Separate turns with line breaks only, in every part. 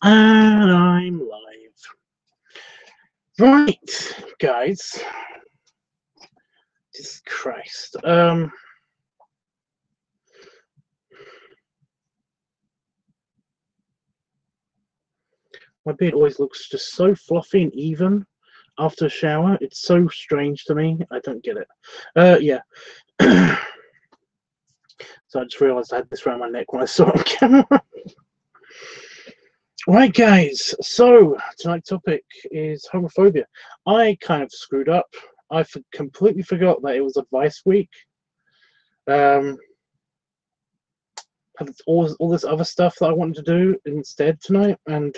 And I'm live. Right, guys. Jesus Christ. My beard always looks just so fluffy and even after a shower. It's so strange to me. I don't get it. Yeah. So I just realized I had this around my neck when I saw it on camera. Right, guys. So tonight's topic is homophobia. I kind of screwed up. I completely forgot that it was Advice Week. Had all this other stuff that I wanted to do instead tonight, and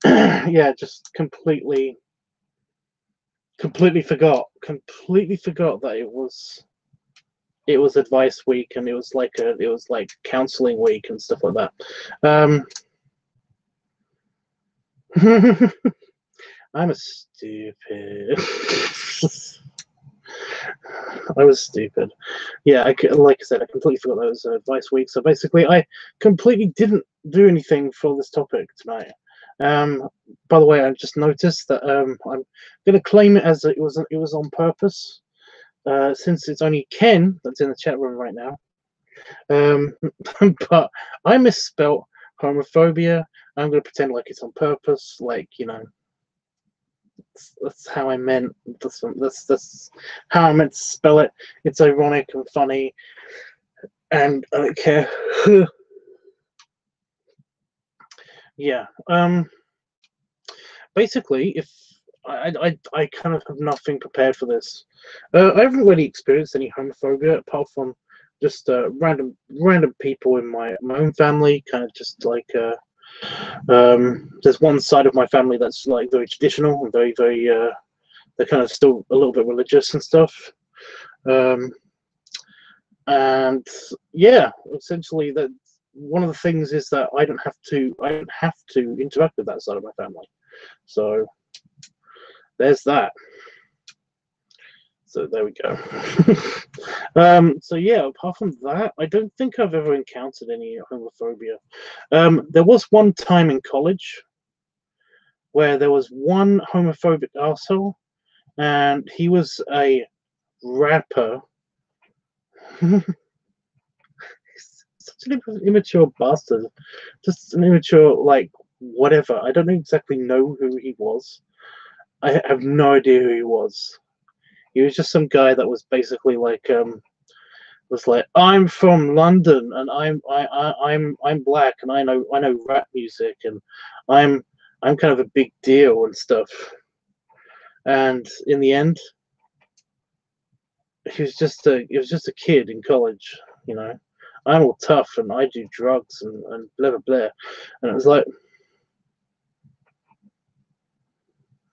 yeah, just completely forgot that it was Advice Week, and it was like counseling week and stuff like that. I'm a stupid. I was stupid. Yeah, like I said, I completely forgot that was Advice Week. So basically, I completely didn't do anything for this topic tonight. By the way, I just noticed that I'm going to claim it as it was on purpose, since it's only Ken that's in the chat room right now. But I misspelt homophobia. I'm going to pretend like it's on purpose, like, you know. That's how I meant. That's how I meant to spell it. It's ironic and funny, and I don't care. Yeah. Basically, if I kind of have nothing prepared for this. I haven't really experienced any homophobia apart from just random people in my own family, kind of just like. There's one side of my family that's like very traditional and very they're kind of still a little bit religious and stuff, and yeah, essentially that one of the things is that I don't have to interact with that side of my family, so there's that. So there we go. So yeah, apart from that, I don't think I've ever encountered any homophobia. There was one time in college where there was one homophobic arsehole, and he was a rapper. Such an immature bastard. Just an immature, like, whatever. I don't exactly know who he was. I have no idea who he was. He was just some guy that was basically like, was like, I'm from London and I'm black and I know rap music and I'm kind of a big deal and stuff. And in the end, he was just a kid in college, you know. I'm all tough and I do drugs and blah blah blah. And it was like,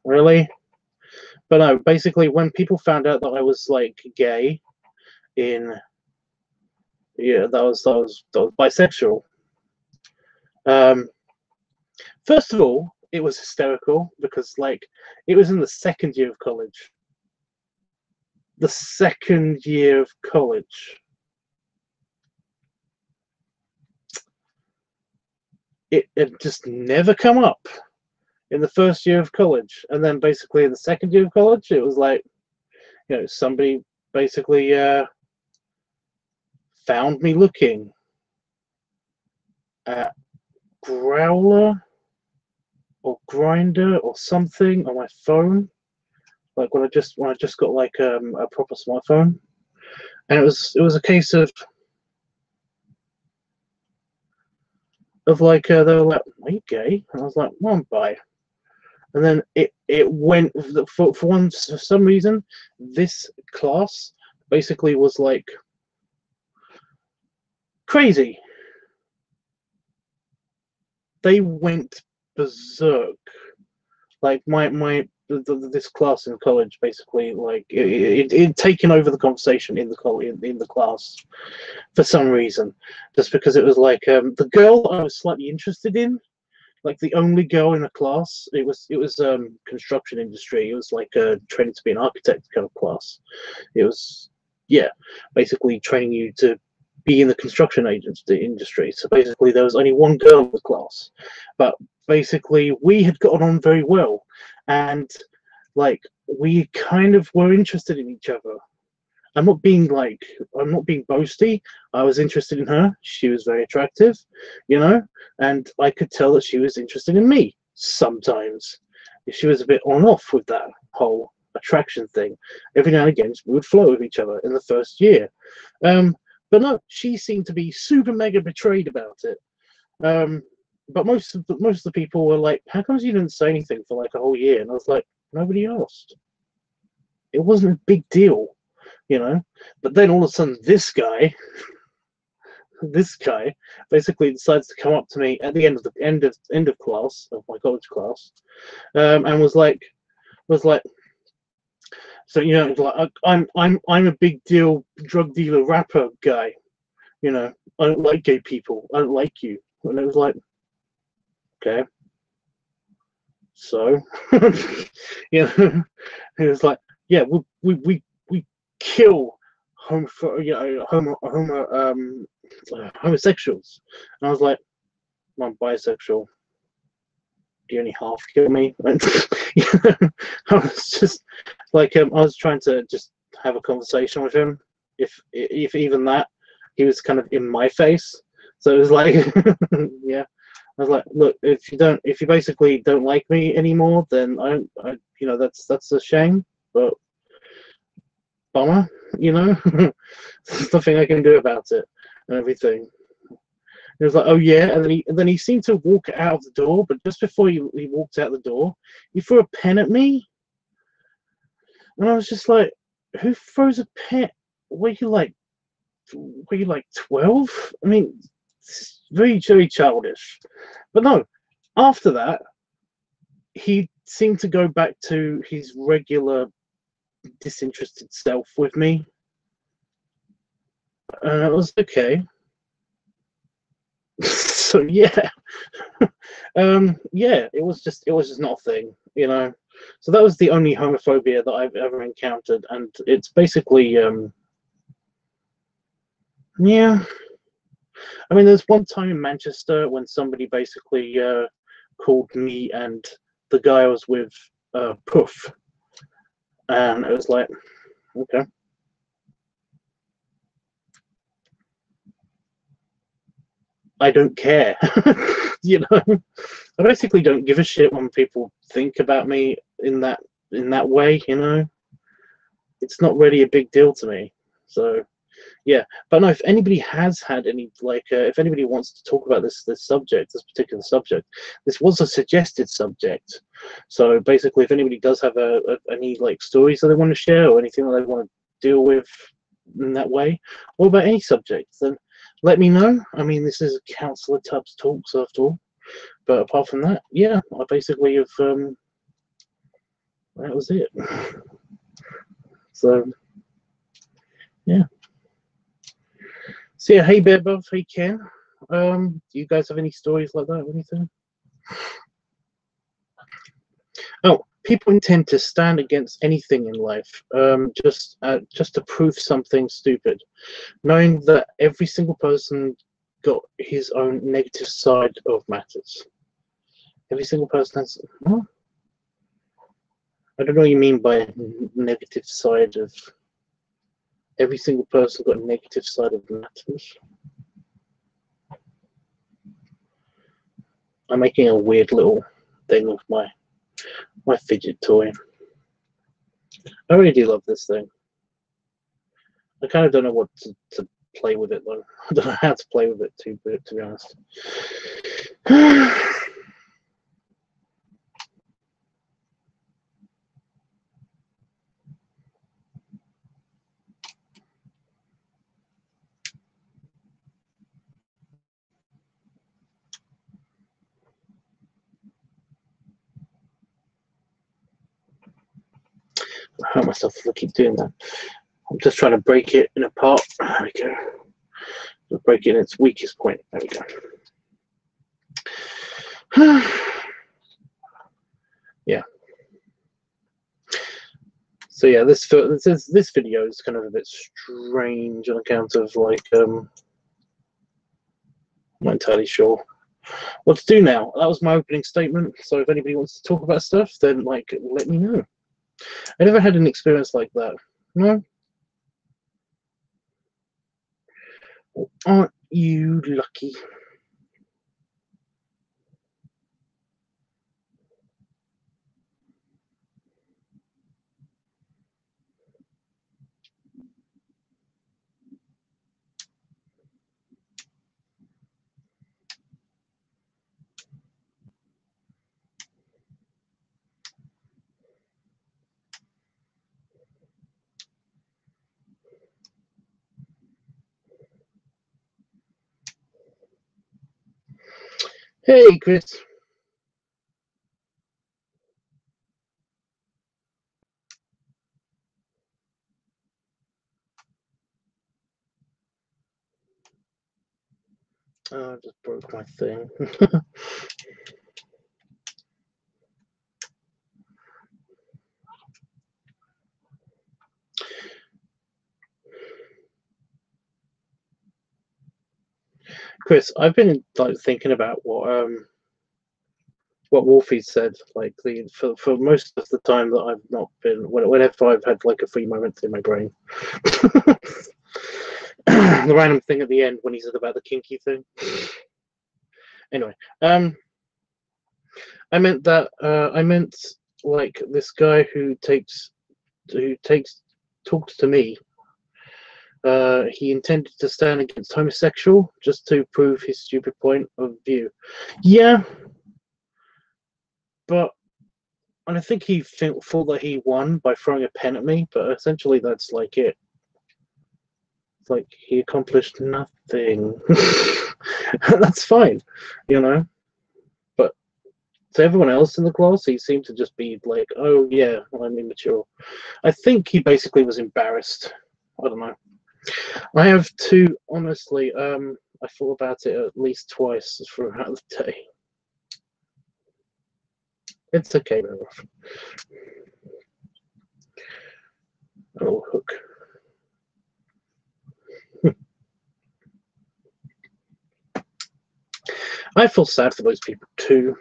really? But no, basically when people found out that I was like gay in that was bisexual. First of all, it was hysterical because like it was in the second year of college. The second year of college. It just never come up in the first year of college, and then basically in the second year of college, it was like, you know, somebody basically found me looking at Growler or Grinder or something on my phone, like when I just got like a proper smartphone, and it was a case of like they were like, "Are you gay?" And I was like, "Well, I'm bi." And then it went for some reason. This class basically was like crazy. They went berserk. Like this class in college basically like it taken over the conversation in the class for some reason, just because it was like the girl I was slightly interested in. Like the only girl in the class, it was construction industry. It was like training to be an architect kind of class. It was, yeah, basically training you to be in the construction industry. So basically, there was only one girl in the class, but basically, we had gotten on very well, and like we kind of were interested in each other. I'm not being boasty. I was interested in her. She was very attractive, and I could tell that she was interested in me sometimes. She was a bit on off with that whole attraction thing. Every now and again, we would flow with each other in the first year. But no, she seemed to be super mega betrayed about it. But most of the people were like, "How come you didn't say anything for like a whole year?" And I was like, "Nobody asked. It wasn't a big deal." But then all of a sudden this guy basically decides to come up to me at the end of class, of my college class, and was like so like I'm a big deal drug dealer rapper guy, I don't like gay people, I don't like you. And it was like, okay, so it was like, yeah, we kill homosexuals. And I was like, I'm bisexual. Do you only half kill me? I was just like, I was trying to just have a conversation with him. If even that, he was kind of in my face. So it was like, yeah. I was like, look, if you basically don't like me anymore, then that's a shame. But bummer, there's nothing I can do about it and everything. He was like, oh yeah, and then he seemed to walk out of the door, but just before he walked out the door, he threw a pen at me, and I was just like, who throws a pen? Were you like 12? I mean, it's very, very childish. But no, after that, he seemed to go back to his regular disinterested self with me, and it was okay. So yeah, yeah, it was just not a thing, So that was the only homophobia that I've ever encountered, and it's basically, yeah. I mean, there's one time in Manchester when somebody basically called me and the guy I was with Puff, and it was like, okay. I don't care. I basically don't give a shit when people think about me in that way, It's not really a big deal to me. So yeah, but no, if anybody has had any, if anybody wants to talk about this particular subject, this was a suggested subject. So basically, if anybody does have any stories that they want to share or anything that they want to deal with in that way, or about any subject, then let me know. I mean, this is Counselor Tubbs Talks after all. But apart from that, yeah, I basically have. That was it. So yeah. So yeah, hey Bear Buff, hey Ken. Do you guys have any stories like that or anything? Oh, people intend to stand against anything in life, just to prove something stupid, knowing that every single person got his own negative side of matters. Every single person has. Huh? I don't know what you mean by negative side of. Every single person got a negative side of matters. I'm making a weird little thing with my fidget toy. I really do love this thing. I kind of don't know what to play with it though. I don't know how to play with it to be honest. I hurt myself if I keep doing that. I'm just trying to break it in apart. There we go. Just break it in its weakest point. There we go. Yeah. So yeah, this video is kind of a bit strange on account of not entirely sure what to do now. That was my opening statement. So if anybody wants to talk about stuff, then like let me know. I never had an experience like that. No? Well, aren't you lucky? Hey, Chris. Oh, I just broke my thing. Chris, I've been like thinking about what Wolfie said. Like for most of the time that I've not been, whenever I've had like a free moment in my brain, the random thing at the end when he said about the kinky thing. Anyway, I meant that I meant like this guy who talks to me. He intended to stand against homosexual just to prove his stupid point of view. Yeah, but and I think he thought that he won by throwing a pen at me, but essentially that's like it. It's like he accomplished nothing. That's fine, you know. But to everyone else in the class, he seemed to just be like, "Oh yeah, I'm immature." I think he basically was embarrassed. I don't know. I have to honestly. I thought about it at least twice throughout the day. It's okay, Ralph. Oh, hook. I feel sad for those people too.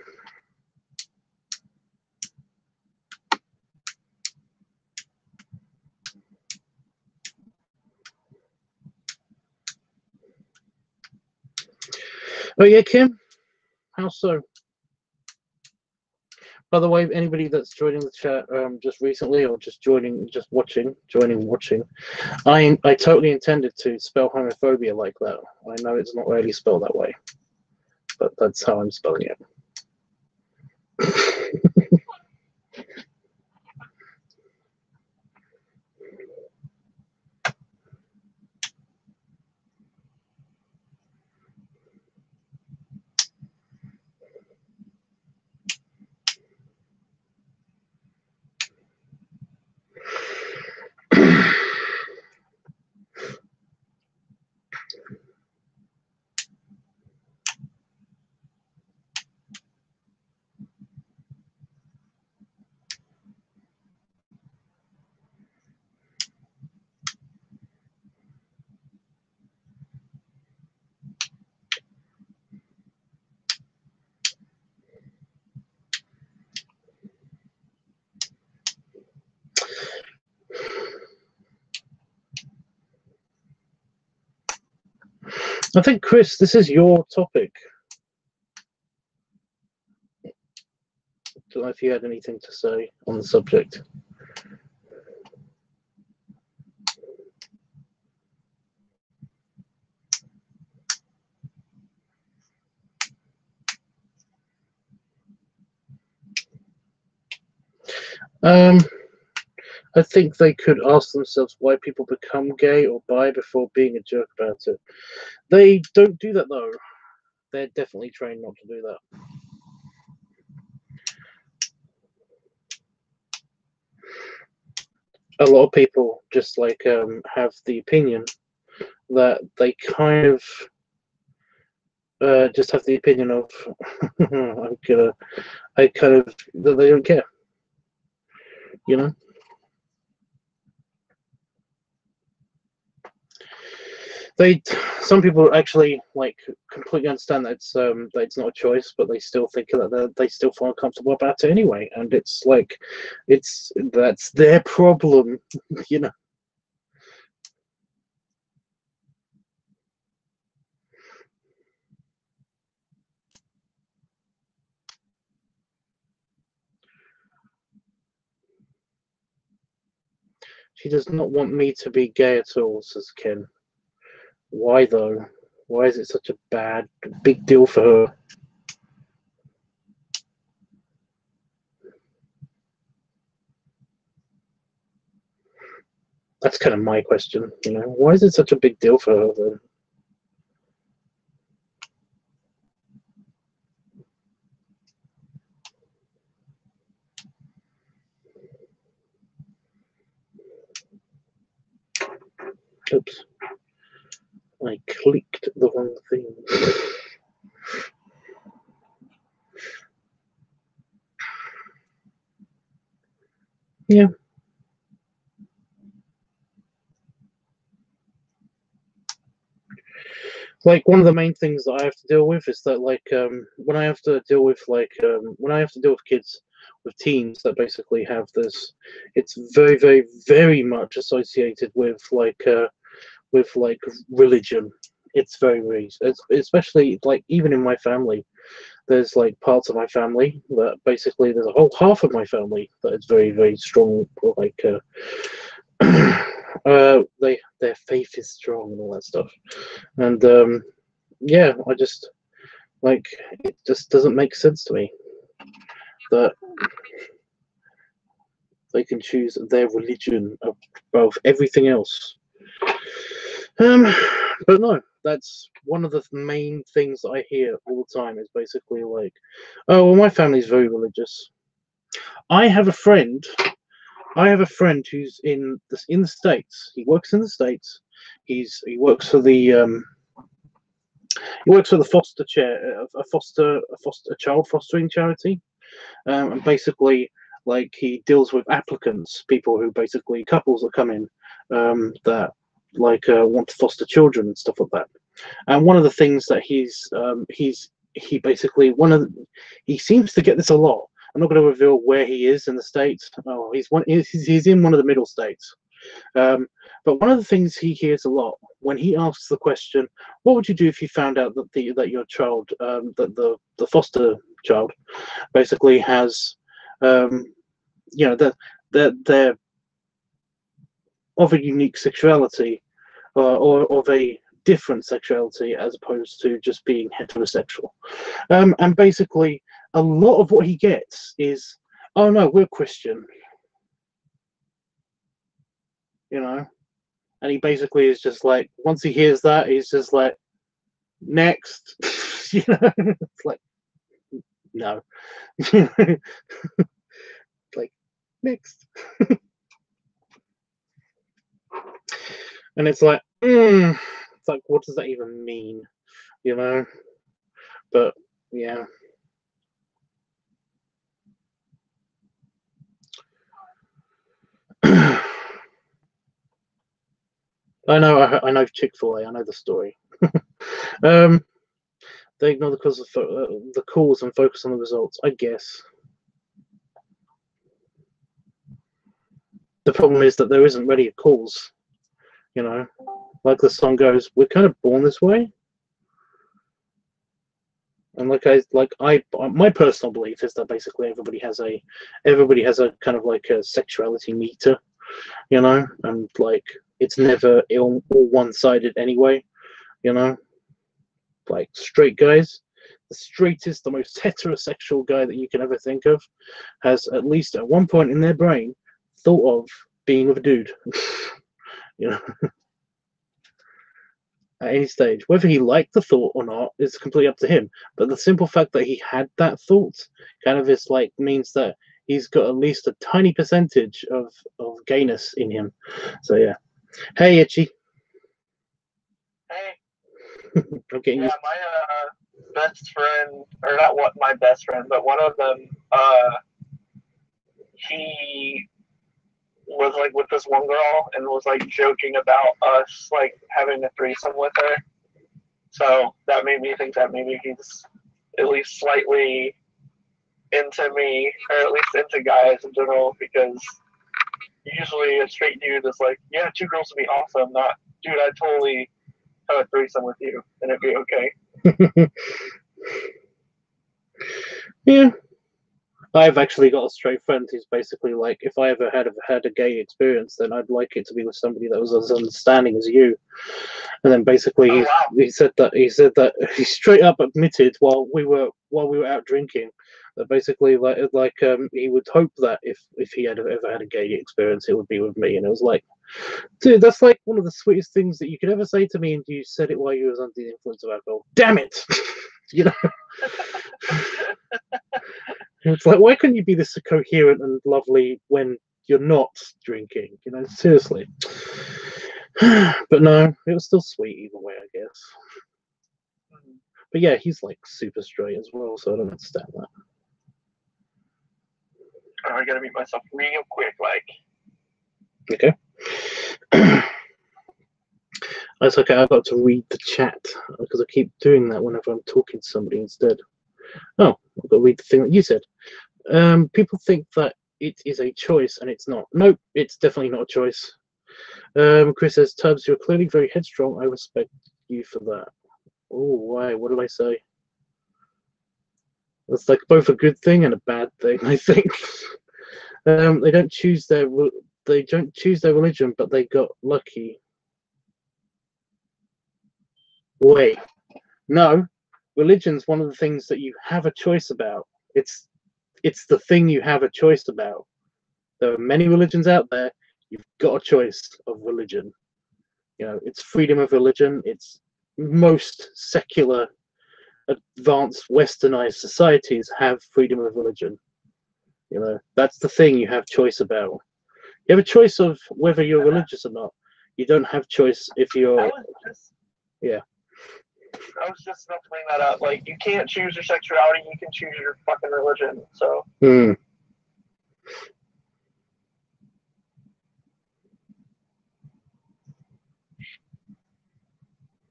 Oh yeah, Kim? How so? By the way, anybody that's joining the chat just recently or just watching, I totally intended to spell homophobia like that. I know it's not really spelled that way, but that's how I'm spelling it. I think, Chris, this is your topic. I don't know if you had anything to say on the subject. I think they could ask themselves why people become gay or bi before being a jerk about it. They don't do that though. They're definitely trained not to do that. A lot of people just like have the opinion that they kind of just have the opinion of I kind of that they don't care, you know. some people actually like completely understand that it's not a choice, but they still think that they still feel uncomfortable about it anyway, and it's like that's their problem, you know. She does not want me to be gay at all, says Ken. Why though? Why is it such a big deal for her? That's kind of my question, you know. Why is it such a big deal for her then? Oops. I clicked the wrong thing. Yeah. Like one of the main things that I have to deal with is that like when I have to deal with when I have to deal with kids with teens that basically have this, it's very very very much associated with like religion. It's very especially like even in my family, there's like parts of my family that basically there's a whole half of my family that is very very strong like their faith is strong and all that stuff, and yeah, I just like it just doesn't make sense to me that they can choose their religion above everything else. But no, that's one of the main things I hear all the time is basically like, oh well, my family's very religious. I have a friend. I have a friend who's in the States. He works in the States. He works for the foster chair, a child fostering charity, and basically, like he deals with applicants, people who basically couples that come in that like want to foster children and stuff like that. And one of the things that he basically he seems to get this a lot. I'm not going to reveal where he is in the states. Oh, he's in one of the middle states. But one of the things he hears a lot when he asks the question, "What would you do if you found out that your child, that the foster child, basically has, you know, they're of a unique sexuality, or of a different sexuality as opposed to just being heterosexual?" And basically, a lot of what he gets is, "Oh no, we're Christian," you know. And he basically is just like, once he hears that, he's just like, next. You know, it's like, no. Like, next. And it's like, it's like, what does that even mean? You know? But yeah. I know Chick-fil-A. I know the story. um, they ignore the cause and focus on the results. I guess the problem is that there isn't really a cause. You know, like the song goes, we're kind of born this way. And my personal belief is that basically everybody has a kind of like a sexuality meter, you know, and like it's never all one-sided anyway, you know. Like straight guys, the straightest, the most heterosexual guy that you can ever think of, has at least at one point in their brain thought of being with a dude, you know. At any stage. Whether he liked the thought or not is completely up to him. But the simple fact that he had that thought kind of is like means that he's got at least a tiny percentage of gayness in him. So yeah. Hey Itchy.
Hey.
Okay.
Yeah, my best friend, or not what my best friend, but one of them, he was like with this one girl and was like joking about us like having a threesome with her. So that made me think that maybe he's at least slightly into me, or at least into guys in general, because usually a straight dude is like, yeah, 2 girls would be awesome, not, dude, I'd totally have a threesome with you and it'd be okay.
Yeah. I've actually got a straight friend who's basically like, if I ever had a gay experience, then I'd like it to be with somebody that was as understanding as you. And then basically he said that he straight up admitted while we were out drinking that basically he would hope that if he had ever had a gay experience, it would be with me. And it was like, dude, that's like one of the sweetest things that you could ever say to me, and you said it while you was under the influence of alcohol. Damn it. You know. It's like, why couldn't you be this coherent and lovely when you're not drinking? You know, seriously. But no, it was still sweet either way, I guess. But yeah, he's like super straight as well, so I don't understand that.
Oh, I gotta mute myself real quick, like.
Okay. That's okay, I've got to read the chat because I keep doing that whenever I'm talking to somebody instead. Oh, I've got to read the thing that you said. People think that it is a choice, and it's not. Nope, it's definitely not a choice. Chris says, Tubbs, you're clearly very headstrong. I respect you for that. Oh, why? What did I say? That's like both a good thing and a bad thing, I think. They don't choose their religion, but they got lucky. Wait, no. Religion's one of the things that you have a choice about. It's the thing you have a choice about. There are many religions out there. You've got a choice of religion. You know, it's freedom of religion. It's most secular, advanced, westernized societies have freedom of religion. You know, that's the thing you have choice about. You have a choice of whether you're religious or not. You don't have choice if you're. Yeah.
I was just about to bring that up. Like, you can't choose your sexuality, you can choose your fucking religion, so.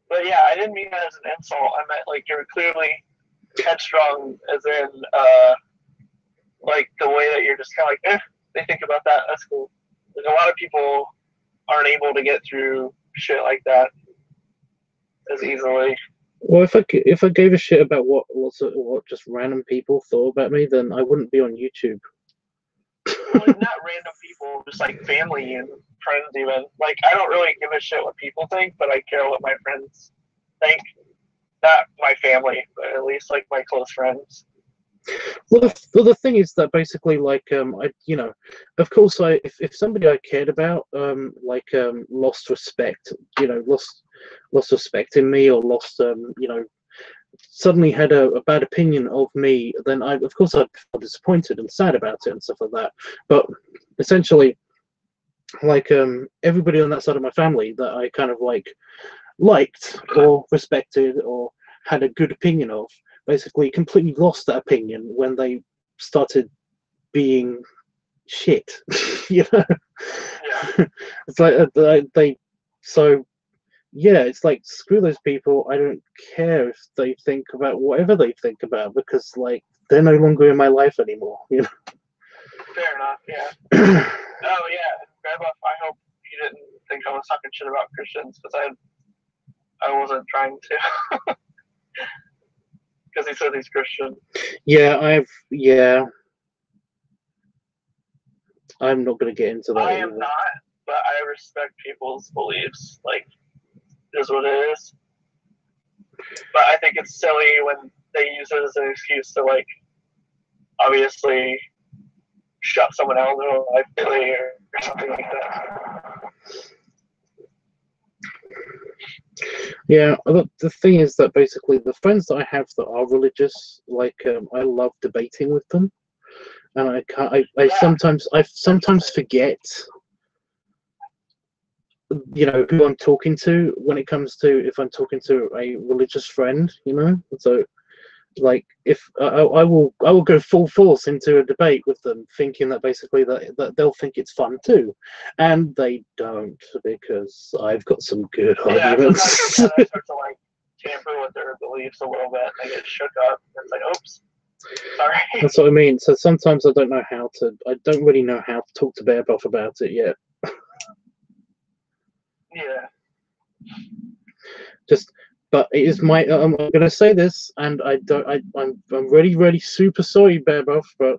But yeah, I didn't mean that as an insult. I meant, like, you're clearly headstrong, as in, like, the way that you're just kind of like, they think about that, that's cool. Like, a lot of people aren't able to get through shit like that as easily.
Well, if I gave a shit about what just random people thought about me, then I wouldn't be on YouTube.
Well, like, not random people, just like family and friends even. Like, I don't really give a shit what people think, but I care what my friends think. Not my family, but at least like my close friends.
Well, the thing is that basically, like, of course, if somebody I cared about, lost respect, lost respect in me, or lost, suddenly had a bad opinion of me, then of course I'd feel disappointed and sad about it and stuff like that. But essentially, like, everybody on that side of my family that I kind of like liked or respected or had a good opinion of, basically completely lost that opinion when they started being shit. You know.
Yeah.
It's like it's like, screw those people. I don't care if they think about whatever they think about, because like they're no longer in my life anymore. You know.
Fair enough. Yeah. Oh yeah, Grandma, I hope you didn't think I was talking shit about Christians, because I wasn't trying to. Because he said he's Christian.
Yeah, I'm not going to get into that.
I am not, but I respect people's beliefs. Like, it is what it is. But I think it's silly when they use it as an excuse to, like, obviously shut someone out of their life or something like that.
Yeah, the thing is that basically the friends that I have that are religious, like, I love debating with them, and I sometimes forget, who I'm talking to when it comes to, if I'm talking to a religious friend, So Like, if I will go full force into a debate with them, thinking that basically that they'll think it's fun too, and they don't, because I've got some good arguments.
Sometimes you start to like tamper with their beliefs a little bit, and they get shook up. And it's like, oops, sorry.
That's what I mean. So sometimes I don't really know how to talk to Bear Buff about it yet.
Yeah.
But it is my. I'm going to say this, and I'm really super sorry, Bear Buff, but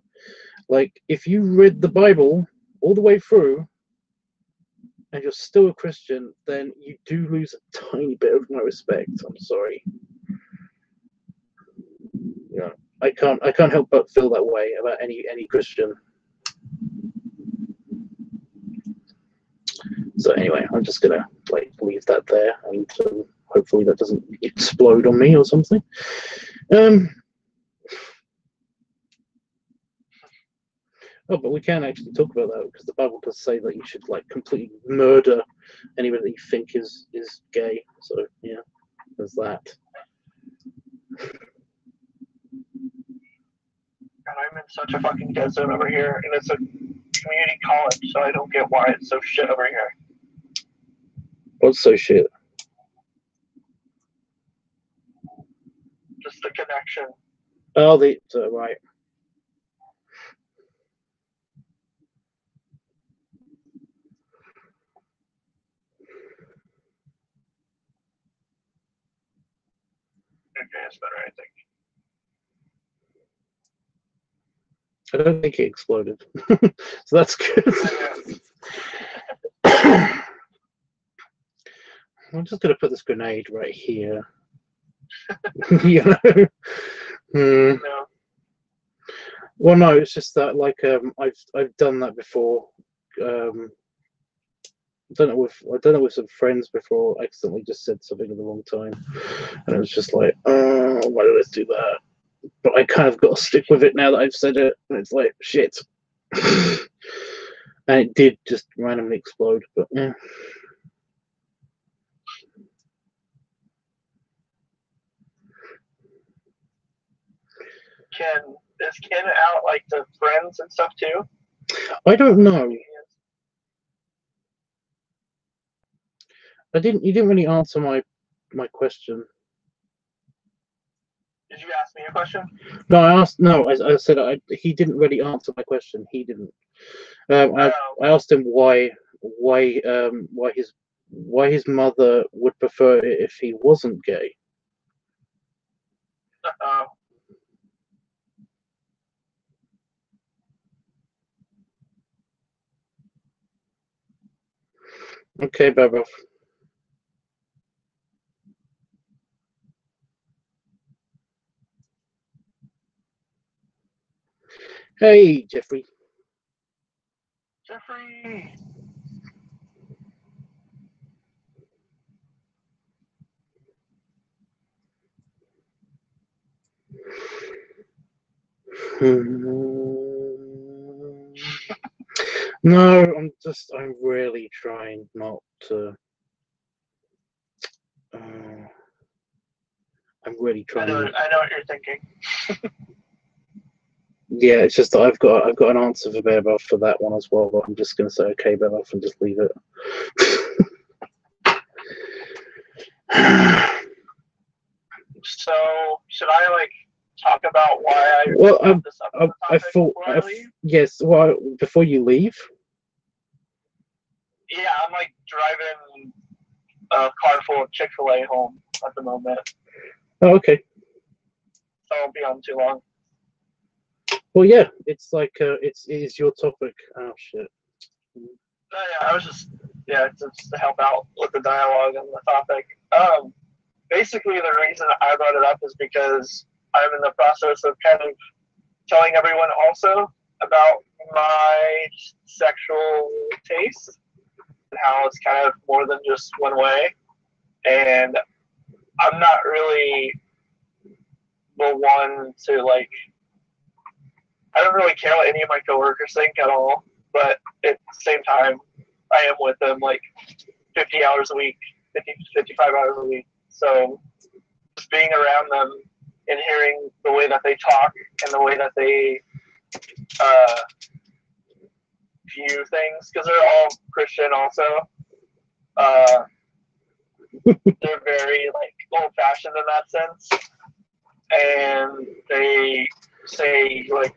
like, if you read the Bible all the way through, and you're still a Christian, then you do lose a tiny bit of my respect. I'm sorry. Yeah, I can't help but feel that way about any Christian. So anyway, I'm just gonna like leave that there, and hopefully that doesn't explode on me or something. Oh, but we can actually talk about that, because the Bible does say that you should like completely murder anybody that you think is gay. So yeah, there's that.
God, I'm in such a fucking dead zone over here, and it's a community college, so I don't get why it's so shit over here.
What's so shit?
Just the connection.
Oh, right.
Okay, it's better, I think.
I don't think it exploded, so that's good. I'm just gonna put this grenade right here. You know.
No.
Well, no, it's just that like I've done that before. I don't know with some friends before. I accidentally just said something at the wrong time, and it was just like, oh, why did I do that? But I kind of got to stick with it now that I've said it, and it's like shit. And it did just randomly explode, but yeah.
Is Ken out like to friends and stuff too?
I don't know. You didn't really answer my question.
Did you ask me a question?
No, I asked. No, I said he didn't really answer my question. He didn't. I asked him why his mother would prefer it if he wasn't gay. Okay, Barbara. Hey, Jeffrey.
Jeffrey.
No, I'm really trying not to. I'm really trying.
I know what you're thinking.
Yeah, it's just that I've got an answer for Bear Buff for that one as well, but I'm just gonna say okay, Bear Buff, and just leave it.
So should I like talk about why I
well,
this up
I thought yes. Well, before you leave.
Yeah, I'm like driving a car full of Chick-fil-A home at the moment.
Oh, okay.
So I won't be on too long.
Well, yeah, it's like it is your topic. Oh shit.
Yeah, I was just to help out with the dialogue and the topic. Basically, the reason I brought it up is because I'm in the process of kind of telling everyone also about my sexual taste and how it's kind of more than just one way. And I'm not really the one to like. I don't really care what any of my coworkers think at all, but at the same time, I am with them like 50 hours a week, 50 to 55 hours a week. So just being around them and hearing the way that they talk and the way that they view things, because they're all Christian also. They're very like old-fashioned in that sense, and they say like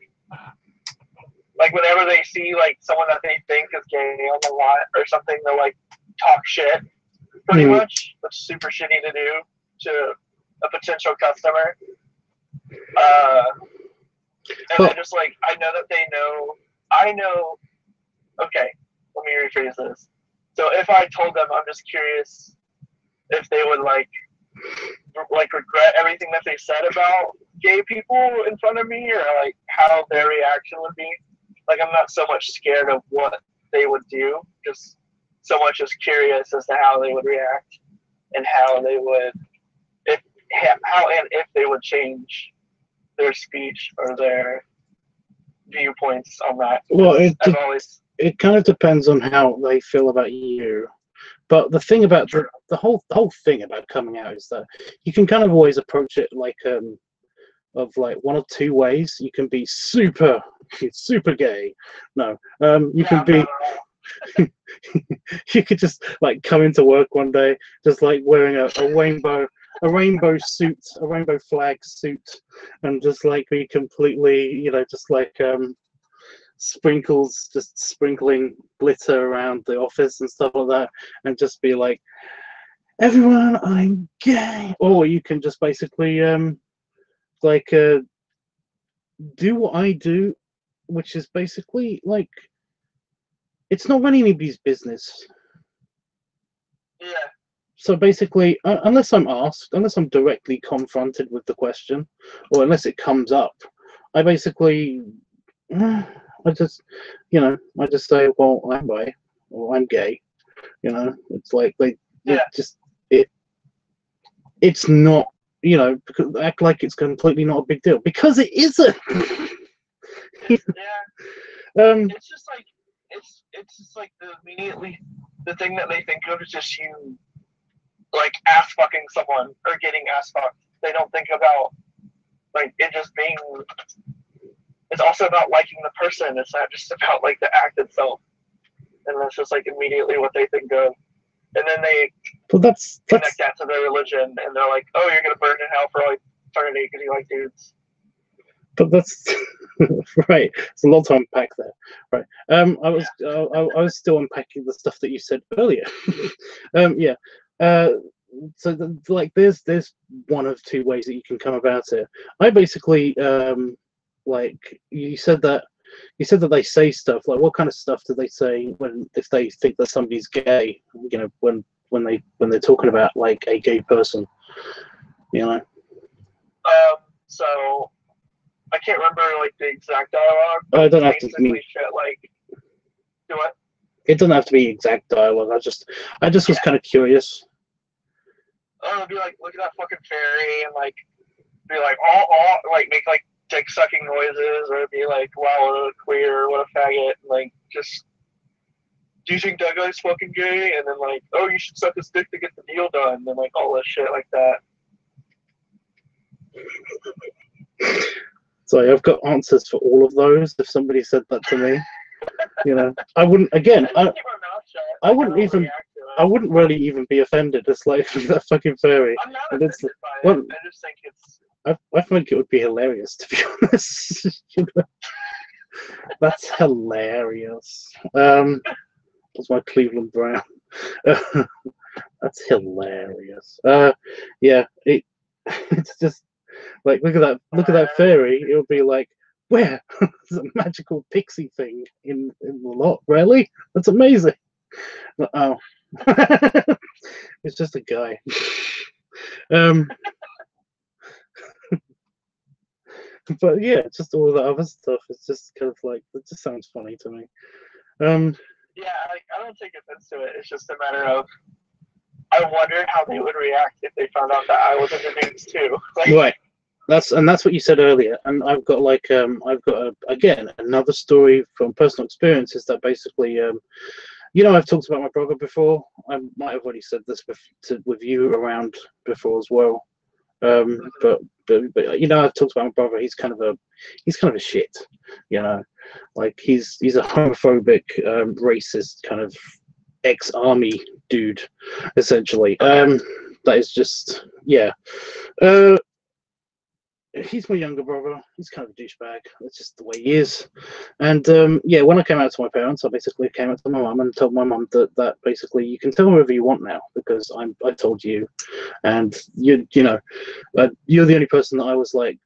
whenever they see like someone that they think is gay on the lot or something, they'll like talk shit pretty much, which is super shitty to do to a potential customer. And then just like, I know that they know, okay, let me rephrase this. So if I told them, I'm just curious if they would like regret everything that they said about gay people in front of me, or like how their reaction would be. Like, I'm not so much scared of what they would do, just so much as curious as to how they would react and how they would, if they would change their speech or their viewpoints on that.
Well, it kind of depends on how they feel about you. But the thing about the whole thing about coming out is that you can kind of always approach it like of like one of two ways. You can be super gay. No, you can be. You could just like come into work one day, just like wearing a rainbow suit, a rainbow flag suit, and just like be completely, just like sprinkling glitter around the office and stuff like that, and just be like, everyone, I'm gay. Or you can just basically do what I do, which is basically like, it's not really anybody's business.
Yeah.
So basically, unless I'm asked, unless I'm directly confronted with the question, or unless it comes up, I basically, I just say, well, I'm bi, or I'm gay. It's like it's not, because act like it's completely not a big deal, because it isn't.
Yeah. It's just like the thing that they think of is just you like ass fucking someone or getting ass fucked. They don't think about like it just being. It's also about liking the person. It's not just about like the act itself. And that's just like immediately what they think of. And then they connect that to their religion, and they're like, "Oh, you're gonna burn in hell for like eternity because you like dudes."
But that's right. It's a lot to unpack there. Right. I was still unpacking the stuff that you said earlier. Yeah. So there's one of two ways that you can come about it. I basically like you said that they say stuff like, what kind of stuff do they say if they think that somebody's gay? When they're talking about like a gay person.
So I can't remember like the exact dialogue.
I don't have to mean
shit like. Do what?
It doesn't have to be exact dialogue. I just was kind of curious.
It'd be like, look at that fucking fairy, and like be like all like make like dick sucking noises, or be like, wow, what a queer, what a faggot, and, like just. Do you think that guy's fucking gay? And then like, oh, you should suck his dick to get the deal done, and like all this shit like that.
So I've got answers for all of those. If somebody said that to me, I wouldn't. Again, I wouldn't really even be offended. It's like that fucking fairy.
I'm not offended by it. I just think it's.
I think it would be hilarious, to be honest. That's hilarious. That's my Cleveland Brown. That's hilarious. Yeah, it's just like, look at that fairy. It would be like, where? There's a magical pixie thing in the lot. Really? That's amazing. Oh, it's just a guy. But yeah, just all the other stuff. It's just kind of like, it just sounds funny to me.
Yeah, like, I don't take offense to it. It's just a matter of, I wonder how they would react if they found out that I was introduced too. Like,
right. That's what you said earlier, and I've got like again another story from personal experience. Is that basically I've talked about my brother before. I might have already said this with you around before as well. But you know, I've talked about my brother. He's kind of a shit. You know, like he's a homophobic, racist kind of ex-army dude, essentially. That is just, yeah. He's my younger brother. He's kind of a douchebag. That's just the way he is. And yeah, when I came out to my parents, I basically came out to my mum and told my mum that basically you can tell whoever you want now because I told you, and you know, you're the only person that I was like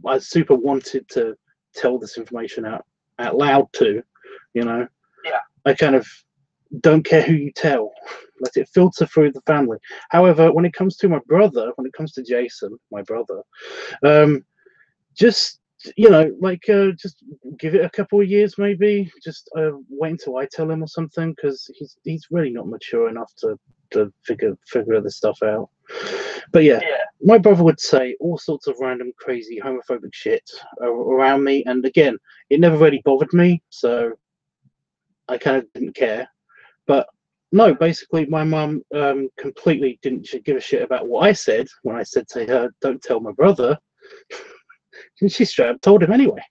I super wanted to tell this information out loud to, you know.
Yeah.
I kind of don't care who you tell. Let it filter through the family. However, when it comes to my brother, when it comes to Jason, my brother, just, you know, like, just give it a couple of years, maybe. Just wait until I tell him or something, because he's really not mature enough to figure this stuff out. But yeah, my brother would say all sorts of random, crazy, homophobic shit around me, and again, it never really bothered me, so I kind of didn't care. But no, basically, my mum completely didn't give a shit about what I said when I said to her, "Don't tell my brother." And she straight up told him anyway.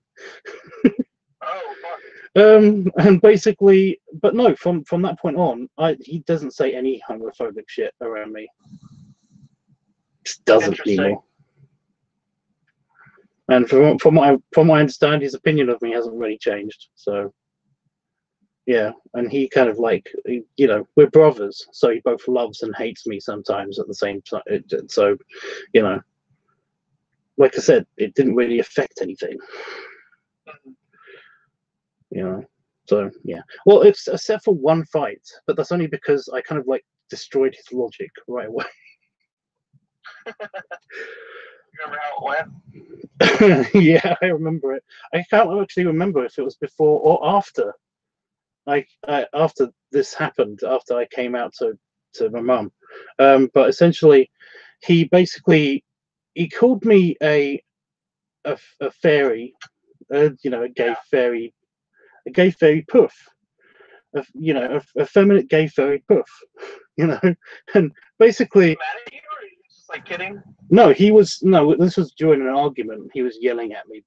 Oh, fuck.
And basically, but no, from that point on, he doesn't say any homophobic shit around me. Just doesn't anymore. And from what I understand, his opinion of me hasn't really changed. So yeah, and he kind of like, you know, we're brothers, so he both loves and hates me sometimes at the same time. So, you know, like I said, it didn't really affect anything. You know, so yeah. Well, it's except for one fight, but that's only because I kind of like destroyed his logic right away.
You remember how it went?
Yeah, I remember it. I can't actually remember if it was before or after. Like after this happened, after I came out to my mum. But essentially, he called me a fairy, you know, a gay fairy poof. You know, a feminine gay fairy poof. You know, and basically.
Mad at you, or are you just like kidding?
No, this was during an argument. He was yelling at me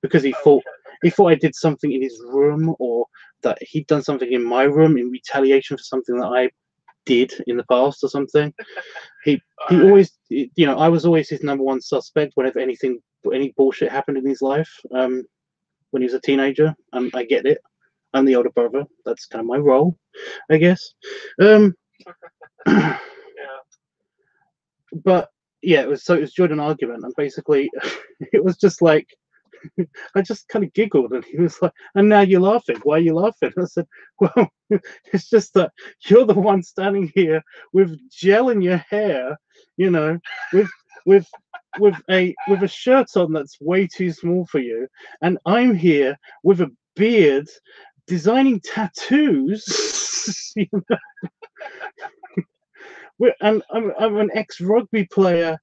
because he thought I did something in his room, or that he'd done something in my room in retaliation for something that I did in the past or something. He always, you know, I was always his number one suspect whenever any bullshit happened in his life. When he was a teenager, and I get it. I'm the older brother. That's kind of my role, I guess.
Yeah.
But yeah, it was during an argument, and basically, it was just like, I just kind of giggled, and he was like, "And now you're laughing. Why are you laughing?" I said, "Well, it's just that you're the one standing here with gel in your hair, you know, with a shirt on that's way too small for you, and I'm here with a beard, designing tattoos." You know? And I'm an ex-rugby player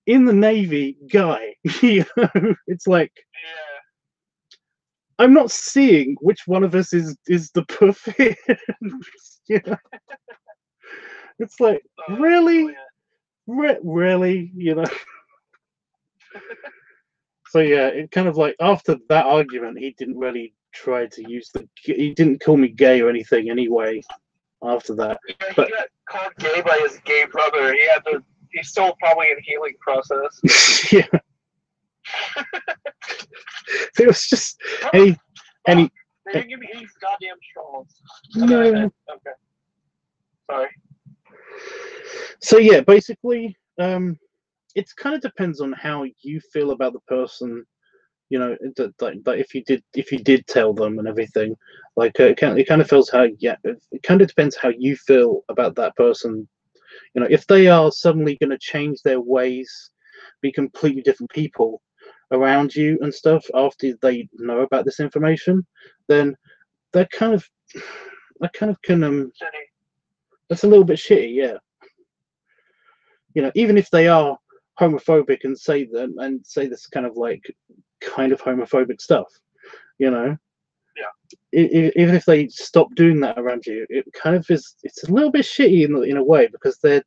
in the Navy guy. You know, it's like, I'm not seeing which one of us is the poof. You know? It's like, really, really, you know. So yeah, it kind of like, after that argument, he didn't really try to use he didn't call me gay or anything anyway. After that,
yeah, he got called gay by his gay brother. He's still probably in healing process.
Yeah. It was just any.
They didn't give me any goddamn straws.
No.
Okay. Sorry.
So yeah, basically, it kind of depends on how you feel about the person. You know, that if you did tell them and everything, like it kind of feels it kind of depends how you feel about that person. You know, if they are suddenly going to change their ways, be completely different people around you and stuff after they know about this information, then that kind of can that's a little bit shitty, yeah. You know, even if they are homophobic and say this kind of homophobic stuff, you know.
Yeah.
Even if they stop doing that around you, it kind of is. It's a little bit shitty in a way, because they're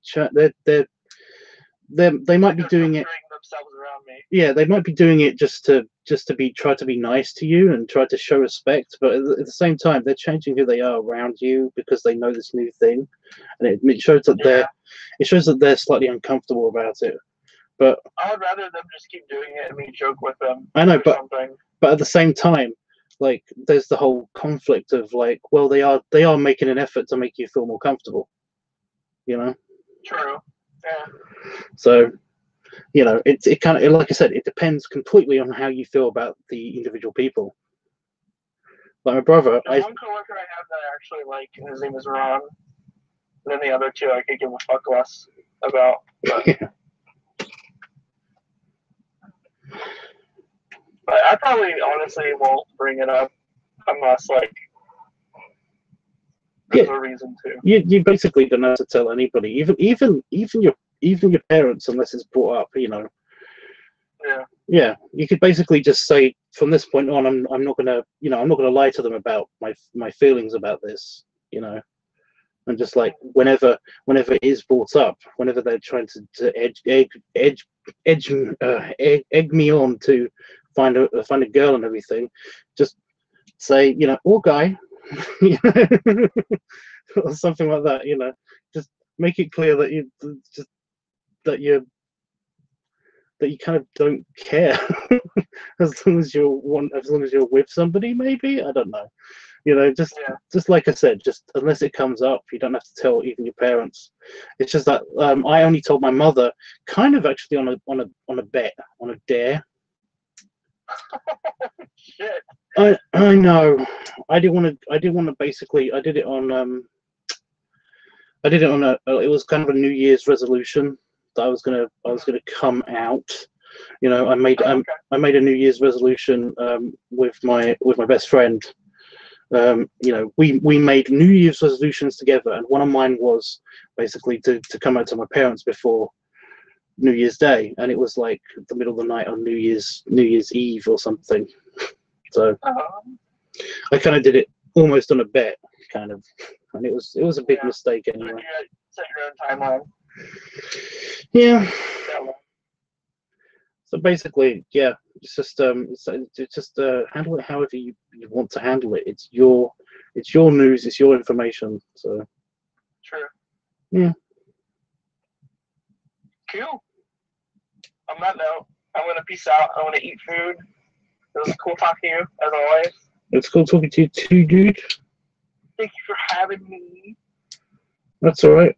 they might be doing it.
Themselves around me.
Yeah, they might be doing it just to try to be nice to you and try to show respect, but at the same time, they're changing who they are around you because they know this new thing, and it shows that they're slightly uncomfortable about it. But
I would rather them just keep doing it and me joke with them.
I know, but
something.
But at the same time, like there's the whole conflict of like, well, they are making an effort to make you feel more comfortable, you know.
True. Yeah.
So, you know, it kind of, like I said, it depends completely on how you feel about the individual people. Like my brother,
There's one coworker I have that I actually like, and his name is Ron. And then the other two I could give a fuck less about. But, but I probably honestly won't bring it up unless like there's a reason to.
You basically don't have to tell anybody, even your parents, unless it's brought up, you know.
Yeah.
Yeah, you could basically just say from this point on, I'm not gonna lie to them about my feelings about this, you know, and just like whenever it is brought up, whenever they're trying to egg me on to find a girl and everything, just say, you know, or guy, or something like that, you know, just make it clear that you kind of don't care as long as you're with somebody, maybe, I don't know, you know, just like I said, just unless it comes up, you don't have to tell even your parents. It's just that I only told my mother, kind of actually on a dare.
Shit.
I know. I didn't want to basically, I did it on it was kind of a New Year's resolution that I was gonna come out. You know, I made a New Year's resolution with my best friend. You know, we made New Year's resolutions together, and one of mine was basically to come out to my parents before New Year's Day, and it was like the middle of the night on New Year's Eve or something. So I kind of did it almost on a bet, kind of, and it was a big mistake anyway.
You set your own timeline.
Yeah. So basically, yeah, it's just handle it however you want to handle it. It's your news, it's your information. So
true.
Yeah.
Cool. On that note, I'm gonna peace out. I want to eat food. It was cool talking to you, as always.
It's cool talking to you too, dude.
Thank you for having me.
That's all right.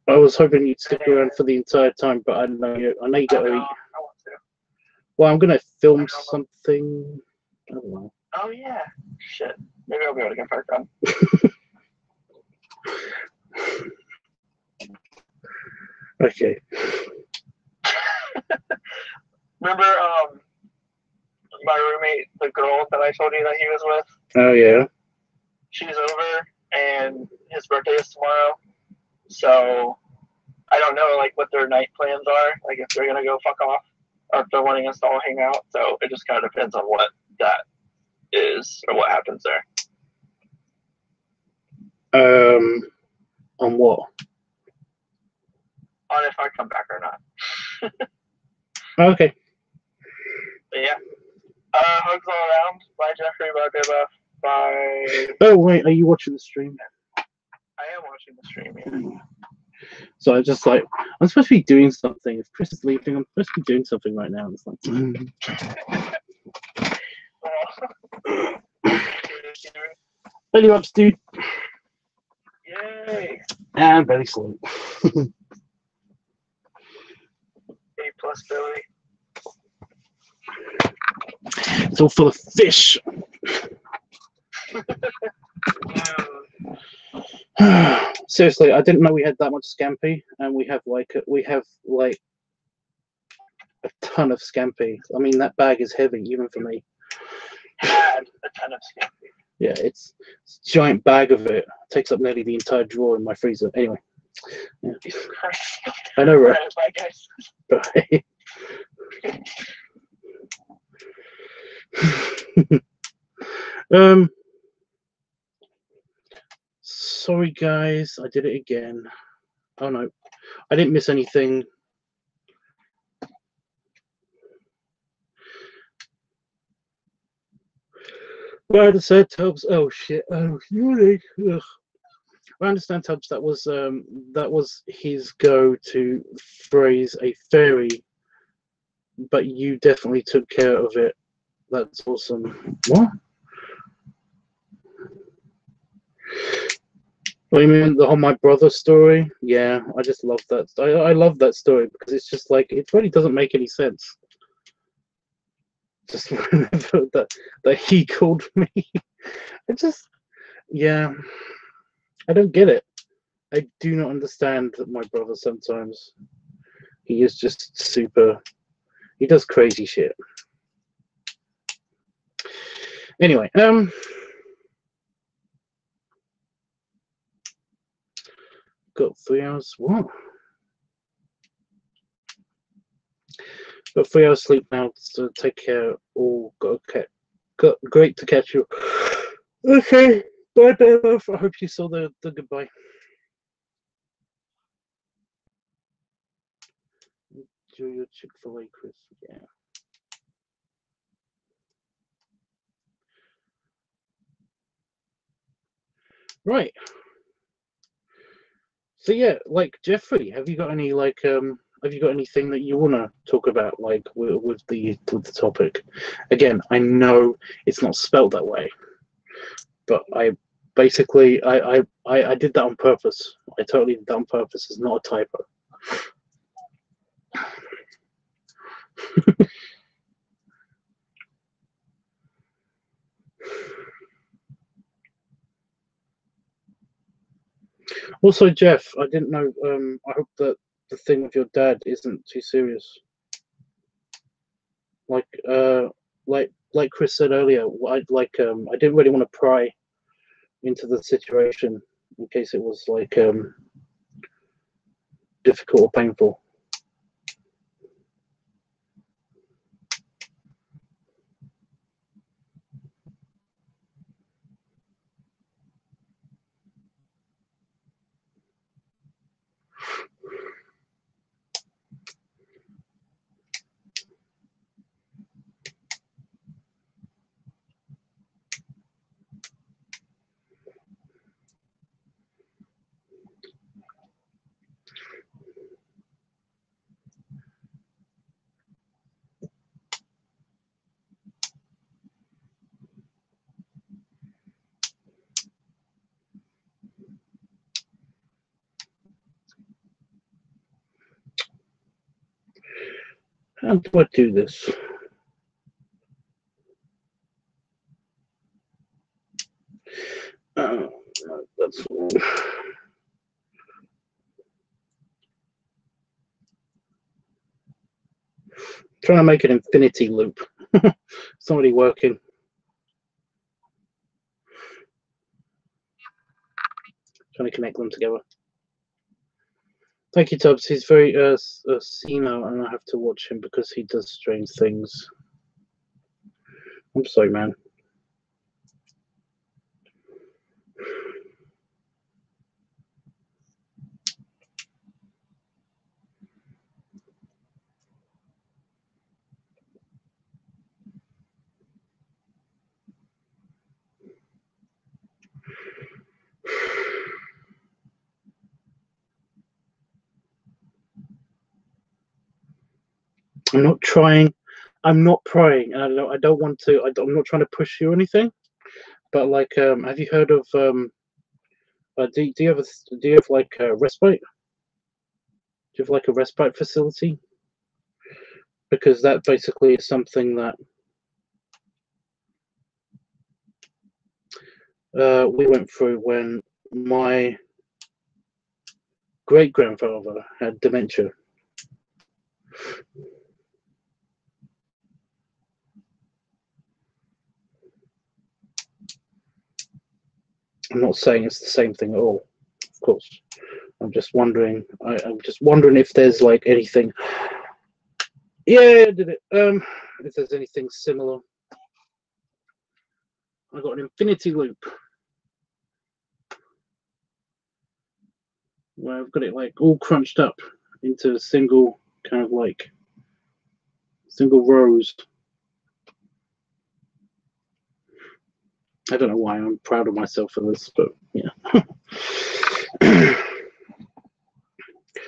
I was hoping you'd stick around for the entire time, but I know you got to eat.
I want to.
Well, I'm gonna film something. I don't know.
Oh yeah. Shit. Maybe I'll be able to get back on.
Okay.
Remember, my roommate, the girl that I told you that he was with?
Oh yeah.
She's over, and his birthday is tomorrow. So I don't know like what their night plans are, like if they're gonna go fuck off or if they're wanting us to all hang out. So it just kind of depends on what that is or what happens there.
On what?
On if I come back or not.
Okay.
But yeah. Hugs all around. Bye Jeffrey. Bye Bibba. Bye.
Oh wait, are you watching the stream?
I am watching the stream, yeah.
So I just like, I'm supposed to be doing something. If Chris is leaving, I'm supposed to be doing something right now. It's like, belly ups, dude.
Yay.
And belly slow.
A+ belly.
It's all full of fish. Seriously, I didn't know we had that much scampi, and we have like a ton of scampi. I mean, that bag is heavy even for me.
Had a ton of scampi.
Yeah, it's a giant bag of it. It takes up nearly the entire drawer in my freezer. Anyway, yeah. I know, right?
Bye,
guys. Sorry guys, I did it again. Oh no, I didn't miss anything. Well, I said Tubbs. Oh shit. Oh, really? Ugh. I understand, Tubbs. That was his go to phrase a fairy, but you definitely took care of it. That's awesome. What? What do you mean the whole my brother story? Yeah, I just love that. I love that story because it's just like it really doesn't make any sense. Just remember that he called me. It just, yeah, I don't get it. I do not understand my brother sometimes. He is just super. He does crazy shit. Anyway, got 3 hours. What? Got 3 hours sleep now. So take care. All got okay. Got great to catch you. Okay. Bye, bye. I hope you saw the goodbye. Enjoy your Chick-fil-A, Chris. Yeah. Right. So yeah, like Jeffrey, have you got any have you got anything that you want to talk about like with the topic? Again, I know it's not spelled that way, but I basically I did that on purpose. I totally did that on purpose. It's not a typo. Also, Jeff, I didn't know. I hope that the thing with your dad isn't too serious. Like like Chris said earlier, I didn't really want to pry into the situation in case it was like difficult or painful. How do I do this? No, that's all. Trying to make an infinity loop. Somebody working. Trying to connect them together. Thank you, Tubbs. He's very senile, and I have to watch him because he does strange things. I'm sorry, man. I'm not trying. I'm not praying, and I don't want to. I'm not trying to push you or anything. But like, have you heard of do you have like a respite? Do you have like a respite facility? Because that basically is something that we went through when my great grandfather had dementia. I'm not saying it's the same thing at all, of course. I'm just wondering. I'm just wondering if there's like anything. Yeah, I did it. If there's anything similar. I got an infinity loop where I've got it like all crunched up into a single kind of like single rows. I don't know why I'm proud of myself for this, but yeah.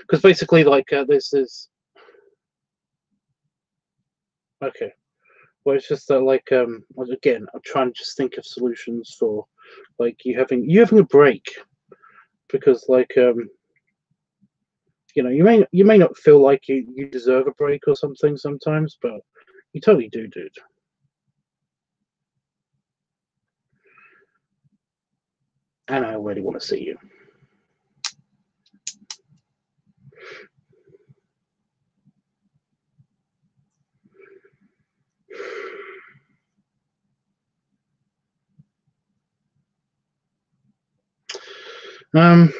Because basically, like, this is okay. Well, it's just that, like, again, I'm trying to just think of solutions for, like, you having a break, because, like, you know, you may not feel like you deserve a break or something sometimes, but you totally do, dude. And I already want to see you. Um.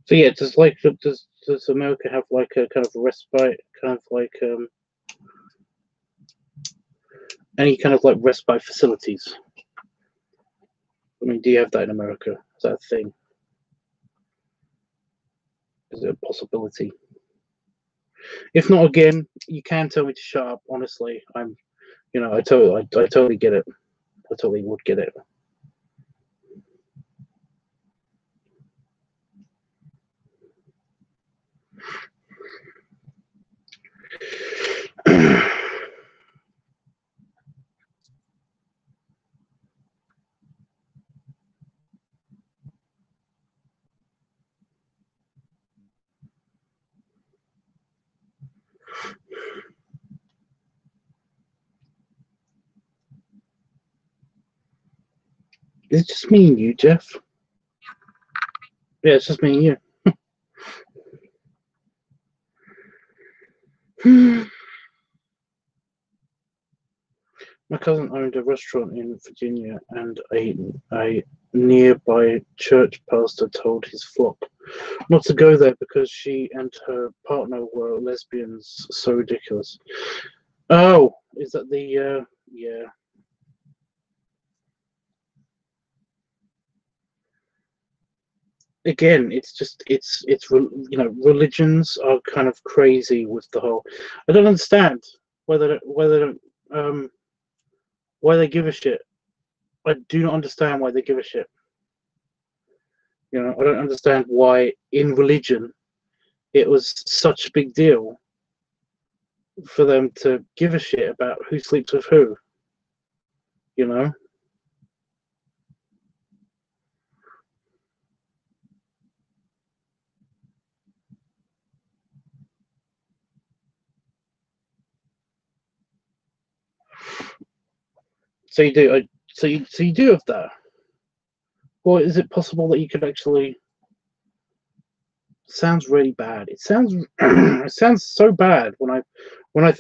So yeah, does America have like a kind of respite, kind of like any kind of like respite facilities? I mean, do you have that in America? Is that a thing? Is it a possibility? If not, again, you can tell me to shut up. Honestly, you know, I totally get it. I totally would get it. Is it just me and you, Jeff? Yeah, it's just me and you. My cousin owned a restaurant in Virginia, and a nearby church pastor told his flock not to go there because she and her partner were lesbians. So ridiculous. Oh, is that the yeah? Again, it's just you know, religions are kind of crazy with the whole. I don't understand whether why they give a shit. I do not understand why they give a shit. You know, I don't understand why in religion it was such a big deal for them to give a shit about who sleeps with who. You know. So you do. So you do have that. Well, is it possible that you could actually? Sounds really bad. It sounds it sounds so bad when I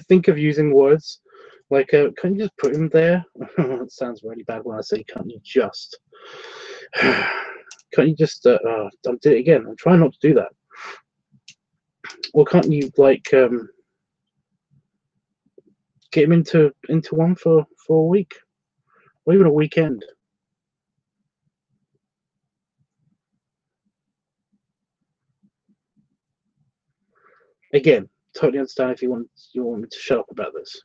think of using words like can you just put him there? It sounds really bad when I say can't you just can't you just I did it again. I'm trying not to do that. Well, can't you like get him into one for a week or even a weekend? Again, totally understand if you want me to shut up about this.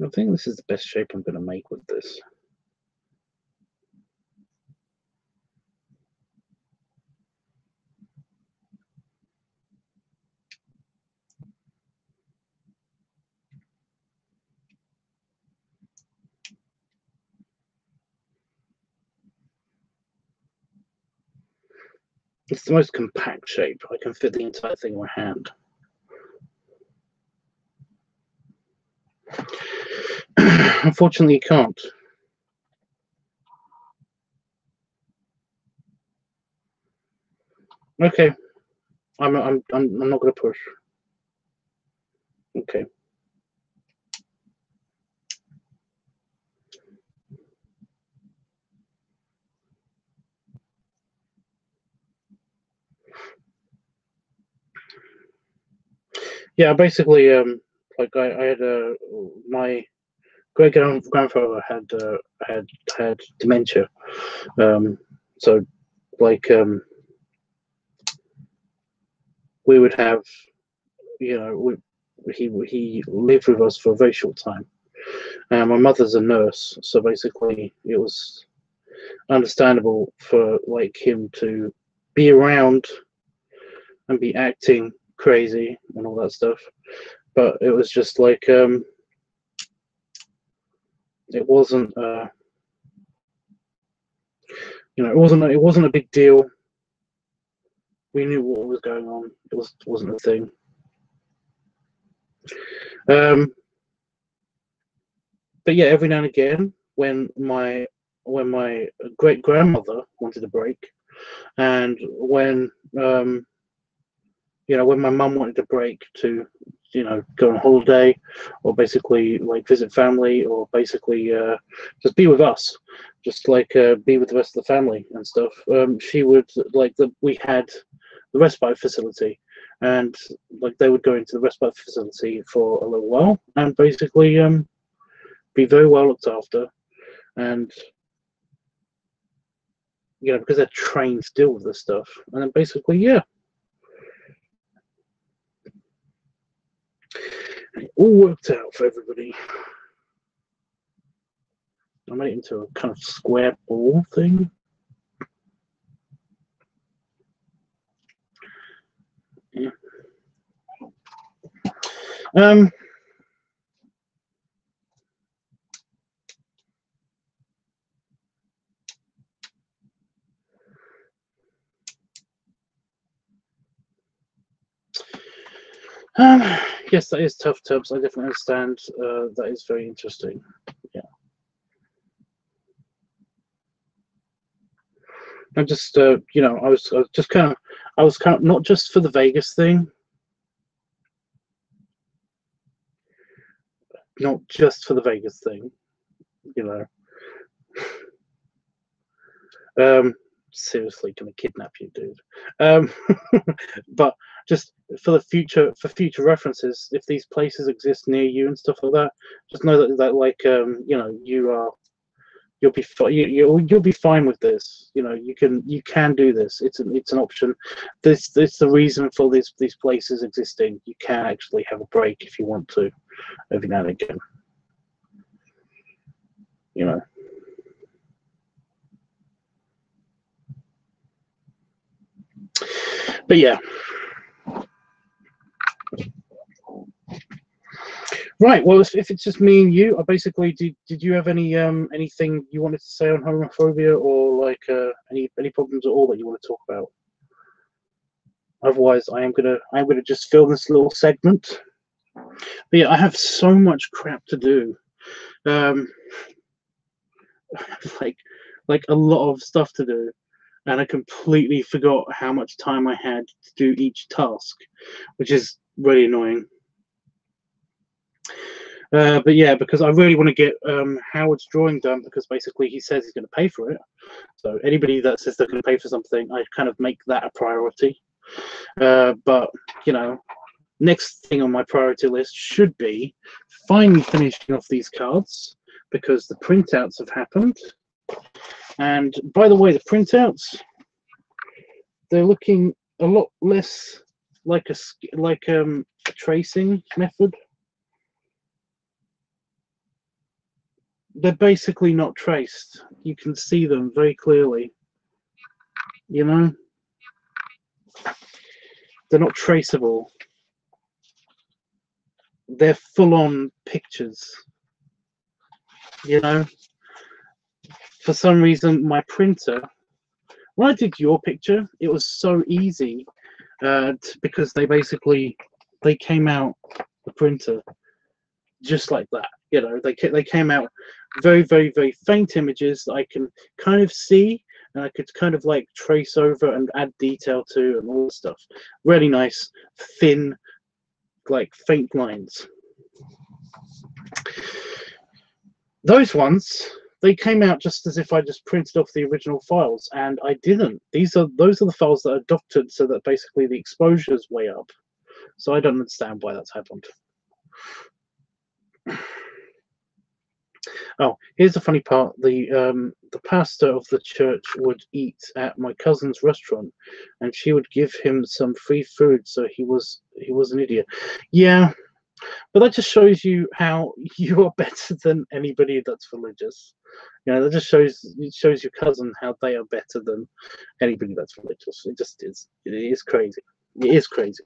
I think this is the best shape I'm going to make with this. It's the most compact shape. I can fit the entire thing in my hand. Unfortunately, you can't. Okay, I'm not going to push. Okay. Yeah, basically, like I had my great grandfather had dementia. So like we would have, you know, he lived with us for a very short time. My mother's a nurse, so basically it was understandable for like him to be around and be acting crazy and all that stuff. But it was just like it wasn't you know, it wasn't a big deal. We knew what was going on. It wasn't a thing. But yeah, every now and again, when my great grandmother wanted a break, and when you know, when my mum wanted a break to, you know, go on holiday, or basically like visit family, or basically just be with us, just like be with the rest of the family and stuff. She would like we had the respite facility, and like they would go into the respite facility for a little while and basically be very well looked after, and you know, because they're trained to deal with this stuff, and then basically, yeah, it all worked out for everybody. I made it into a kind of square ball thing. Yeah. Yes, that is tough terms. I definitely understand. That is very interesting. Yeah. I'm just, you know, I was kind of not just for the Vegas thing, not just for the Vegas thing, you know. Seriously, gonna kidnap you, dude. But just for future references, if these places exist near you and stuff like that, just know that like you know, you'll be you'll be fine with this. You know, you can do this. It's an option. This the reason for these places existing. You can actually have a break if you want to every now and again. You know. But yeah. Right. Well, if it's just me and you, I basically did you have any anything you wanted to say on homophobia, or like any problems at all that you want to talk about? Otherwise, I'm gonna just film this little segment. But yeah, I have so much crap to do. Like a lot of stuff to do, and I completely forgot how much time I had to do each task, which is really annoying. But yeah, because I really want to get Howard's drawing done, because basically he says he's going to pay for it. So anybody that says they're going to pay for something, I kind of make that a priority. But you know, next thing on my priority list should be finally finishing off these cards, because the printouts have happened. And by the way, the printouts, they're looking a lot less like a tracing method. they're basically not traced. You can see them very clearly. You know, they're not traceable. They're full-on pictures. You know, for some reason, my printer, when I did your picture, it was so easy because they came out the printer just like that. You know, they came out very, very, very faint images that I can kind of see, and I could kind of like trace over and add detail to and all this stuff. Really nice, thin, like faint lines. Those ones, they came out just as if I just printed off the original files, and I didn't. Those are the files that are doctored so that basically the exposure is way up. So I don't understand why that's happened. Oh, here's the funny part. The pastor of the church would eat at my cousin's restaurant, and she would give him some free food, so he was an idiot. Yeah, but that just shows you how you are better than anybody that's religious. You know, that just shows your cousin how they are better than anybody that's religious. It just is. It is crazy. It is crazy.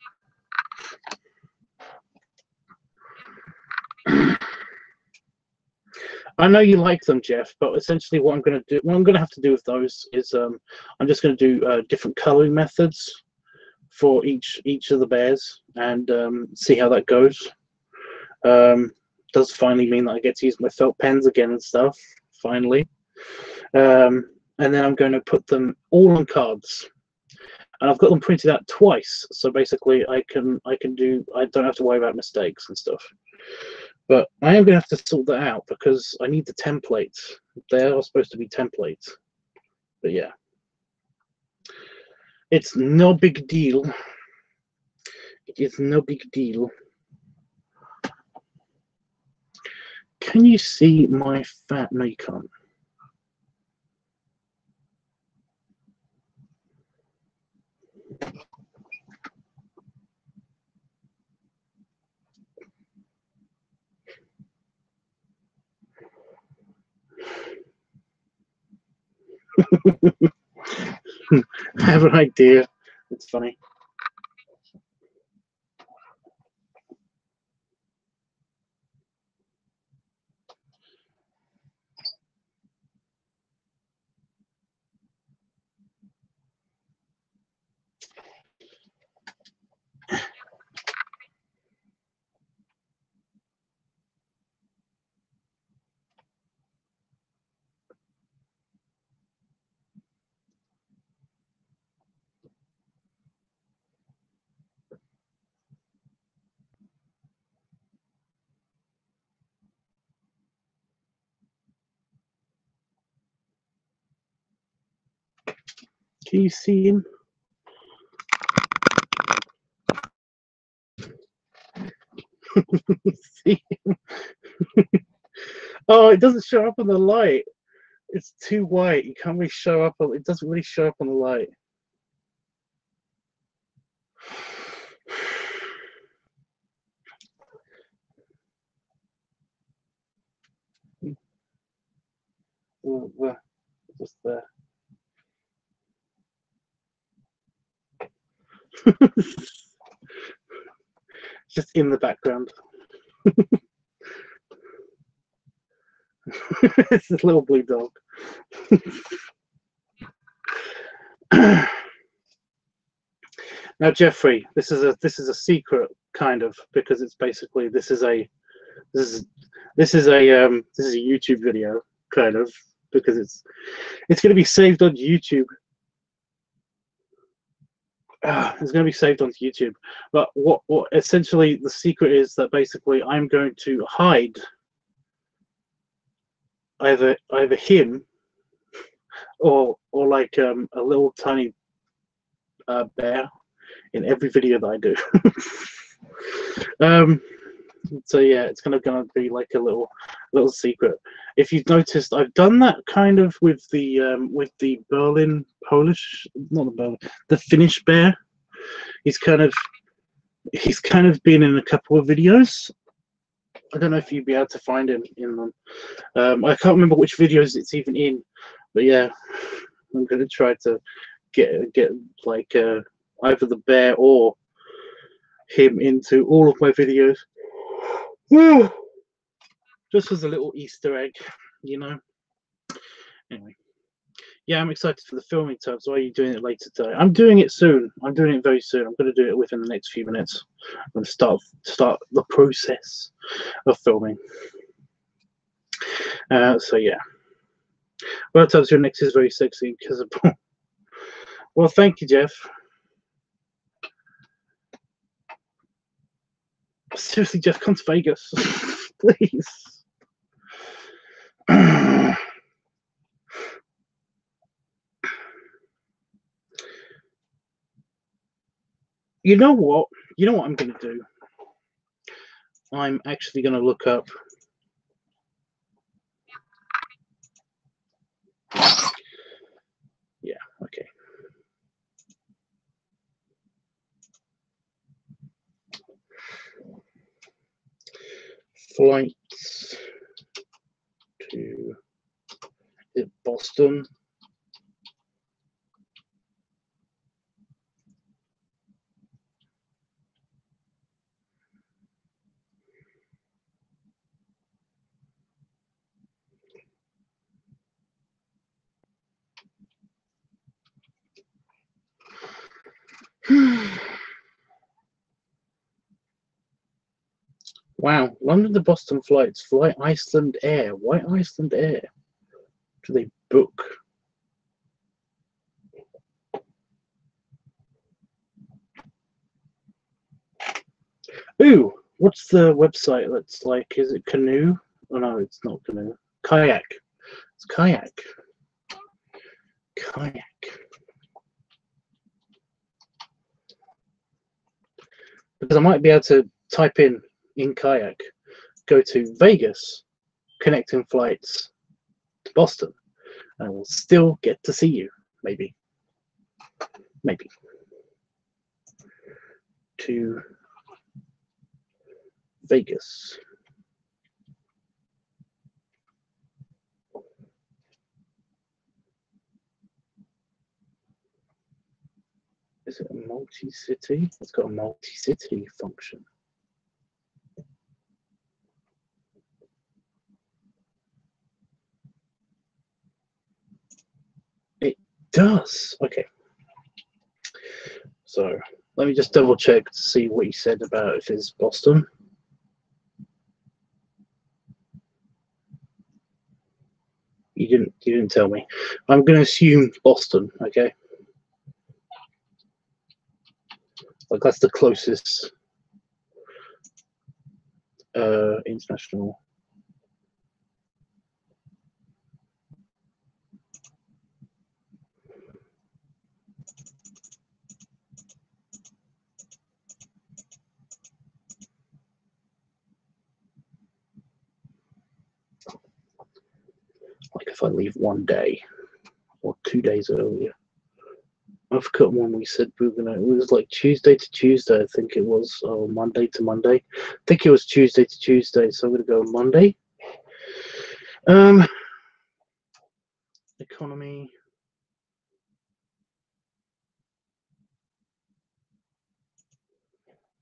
I know you like them, Jeff, but essentially what I'm going to have to do with those is I'm just going to do different coloring methods for each of the bears and see how that goes. Does finally mean that I get to use my felt pens again and stuff, finally. And then I'm going to put them all on cards. And I've got them printed out twice, so basically I don't have to worry about mistakes and stuff. But I am going to have to sort that out because I need the templates. They are supposed to be templates. But yeah. It's no big deal. It is no big deal. Can you see my fat? No, you can't. I have an idea. It's funny. Can you see him? See him? Oh, it doesn't show up on the light. It's too white. You can't really show up. It doesn't really show up on the light. Just there. Just in the background. It's this little blue dog. Now, Jeffrey, this is a secret kind of, because it's basically this is a YouTube video kind of, because it's going to be saved on YouTube. It's going to be saved onto YouTube. But what essentially the secret is that basically I'm going to hide either him or like a little tiny bear in every video that I do. So yeah, it's gonna be like a little secret. If you've noticed, I've done that kind of with the Berlin Polish, not the Berlin, the Finnish bear. He's kind of been in a couple of videos, I don't know if you'd be able to find him in them. I can't remember which videos it's even in, but yeah, I'm gonna try to get like either the bear or him into all of my videos. Woo! Just as a little Easter egg, you know. Anyway, yeah, I'm excited for the filming tabs. Why are you doing it later today? I'm doing it soon. I'm doing it very soon. I'm going to do it within the next few minutes. I'm going to start the process of filming. So yeah. Well, tabs, your next is very sexy and kissable. Well, thank you, Jeff. Seriously, Jeff, come to Vegas, please. You know what? You know what I'm going to do? I'm actually going to look up. Yeah, okay. Flights to Boston. Wow, London to Boston flights, fly Iceland Air. Why Iceland Air? Do they book? Ooh, what's the website that's like, is it Canoe? Oh no, it's not Canoe. Kayak. It's Kayak. Kayak. Because I might be able to type in Kayak, go to Vegas, connecting flights to Boston, and I will still get to see you. Maybe. Maybe. To Vegas. Is it a multi-city? It's got a multi-city function. It does. Okay. So let me just double check to see what you said about if it's Boston. You didn't tell me. I'm going to assume Boston. Okay. Like that's the closest international. Like if I leave one day or 2 days earlier. I forgot when we said we were gonna. It was like Tuesday to Tuesday. I think it was, or Monday to Monday. I think it was Tuesday to Tuesday. So I'm gonna go Monday. Economy.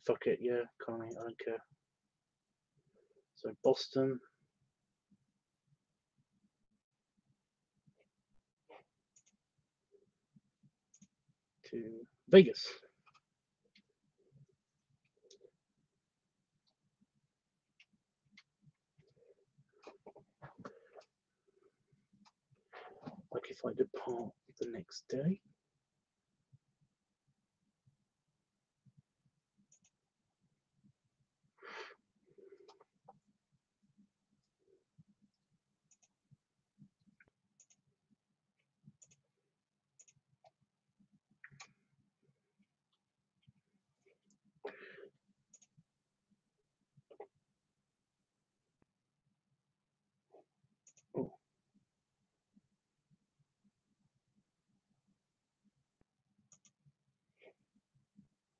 Fuck it, yeah, economy. I don't care. So Boston. To Vegas. Like if I depart the next day. Oh.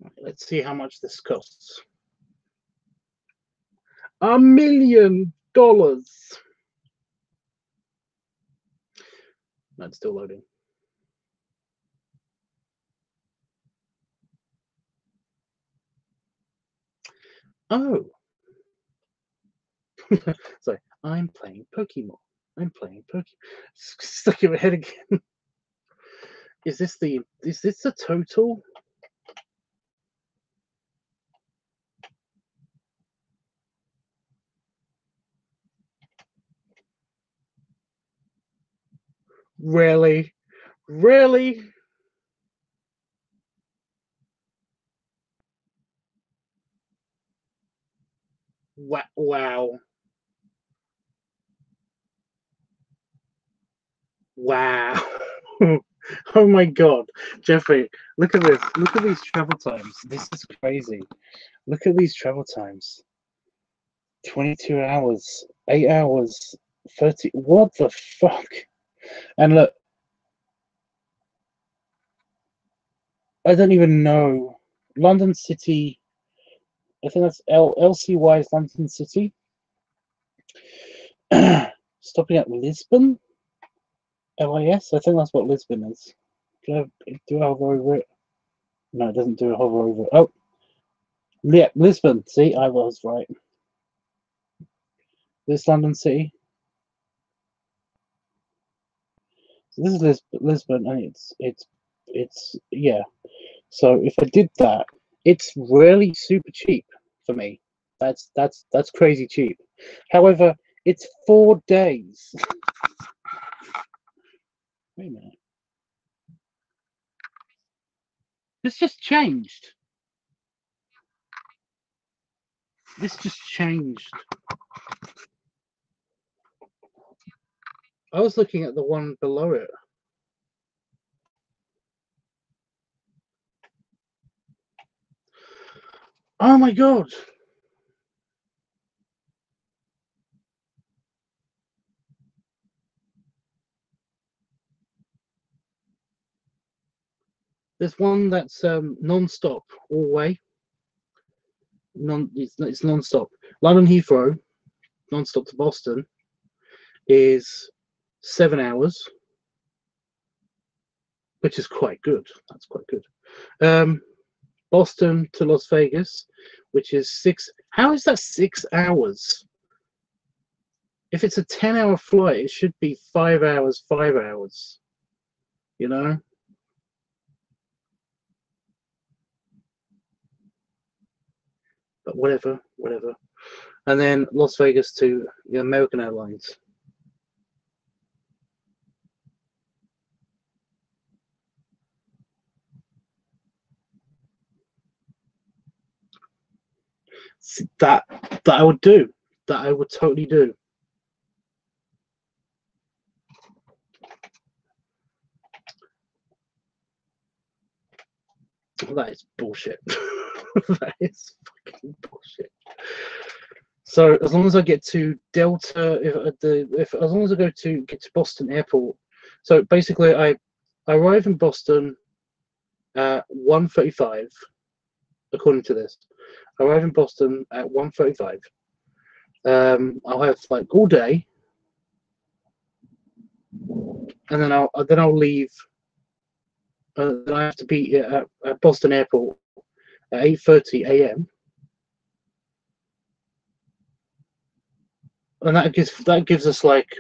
Right, let's see how much this costs. $1 million. That's still loading. Oh. Sorry, I'm playing Pokemon. I'm playing Pokemon. Stuck in my head again. Is this the total? Really? Really? Wow. Wow. Oh my god. Jeffrey, look at this. Look at these travel times. This is crazy. Look at these travel times. 22 hours, 8 hours, 30. What the fuck? And look, I don't even know. London City, I think that's LCY is London City. Stopping at Lisbon? LIS? I think that's what Lisbon is. Do I hover over it? No, it doesn't do a hover over it. Oh, yeah, Lisbon. See, I was right. This London City. So this is Lisbon, and it's yeah. So if I did that, it's really super cheap for me. That's crazy cheap. However, it's 4 days. Wait a minute. This just changed. This just changed. I was looking at the one below it. Oh my god. There's one that's non-stop all way. It's non-stop. London Heathrow, non-stop to Boston, is 7 hours, which is quite good. That's quite good. Boston to Las Vegas, which is 6. How is that 6 hours? If it's a 10-hour flight, it should be 5 hours, 5 hours. You know? But whatever. And then Las Vegas to the American Airlines. That I would do. That I would totally do. That is bullshit. That is fucking bullshit. So as long as I get to Delta, if as long as I get to Boston Airport, so basically I arrive in Boston at 1:35, according to this. I arrive in Boston at 1:35. I'll have like all day, and then I'll leave. Then I have to be at Boston Airport at 8:30 a.m. And that gives us like,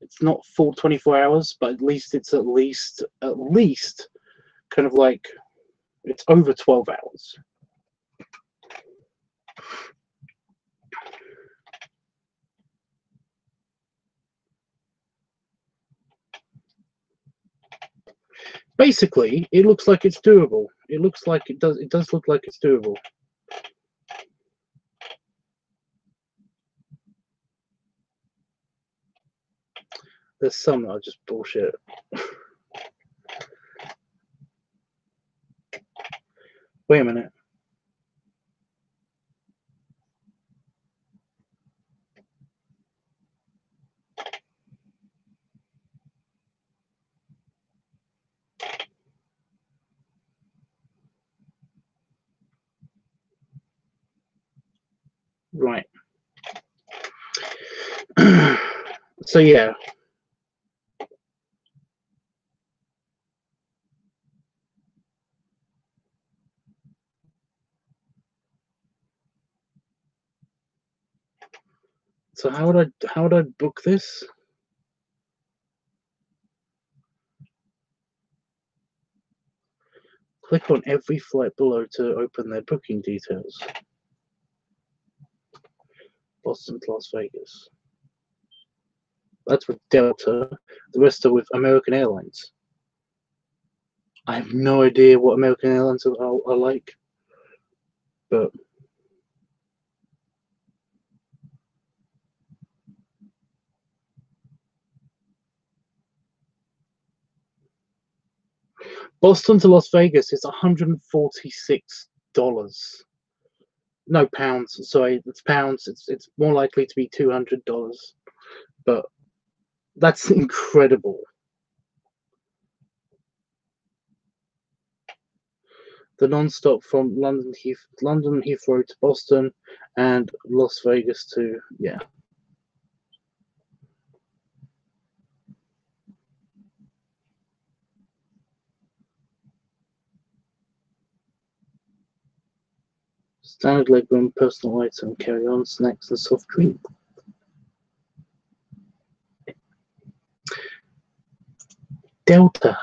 it's not full 24 hours, but at least it's at least kind of like, it's over 12 hours. Basically, it looks like it's doable. It looks like it does look like it's doable. There's some that are just bullshit. Wait a minute. Right. So yeah. So how would I book this? Click on every flight below to open their booking details. Boston to Las Vegas. That's with Delta. The rest are with American Airlines. I have no idea what American Airlines are like, but Boston to Las Vegas is $146. No, pounds. Sorry, it's pounds. It's more likely to be $200, but that's incredible. The non-stop from London Heathrow to Boston and Las Vegas to, yeah. Standard legroom, personal item, carry-on, snacks and soft drink. Delta.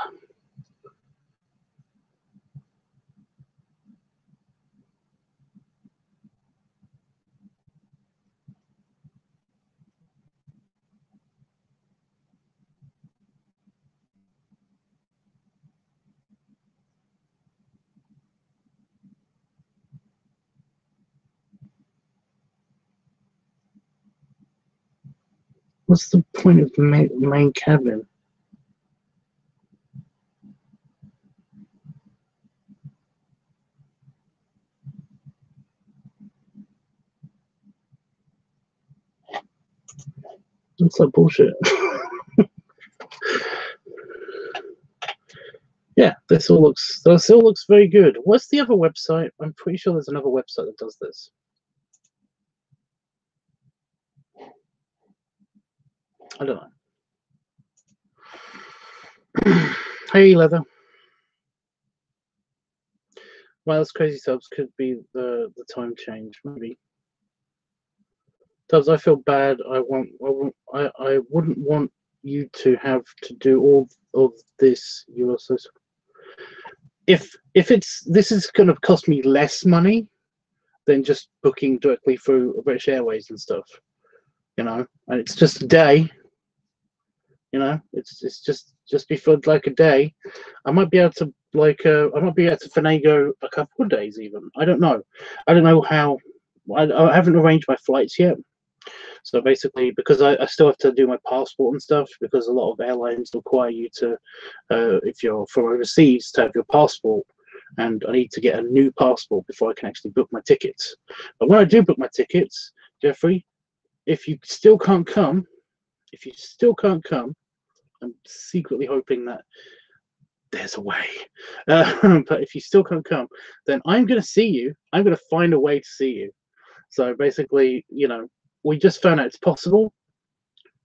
What's the point of the main cabin? That's like bullshit. Yeah, this all looks very good. What's the other website? I'm pretty sure there's another website that does this. I don't know. Hey, Leather. Well, that's crazy. Subs could be the time change, maybe. Tubbs, I feel bad. I wouldn't want you to have to do all of this. You are so. If this is going to cost me less money than just booking directly through British Airways and stuff, you know, and it's just a day. You know, it's just before like a day. I might be able to finagle a couple of days even. I don't know. I don't know how. I haven't arranged my flights yet. So basically, because I still have to do my passport and stuff, because a lot of airlines require you to, if you're from overseas, to have your passport. And I need to get a new passport before I can actually book my tickets. But when I do book my tickets, Jeffrey, if you still can't come, I'm secretly hoping that there's a way. But if you still can't come, then I'm going to see you. I'm going to find a way to see you. So basically, you know, we just found out it's possible.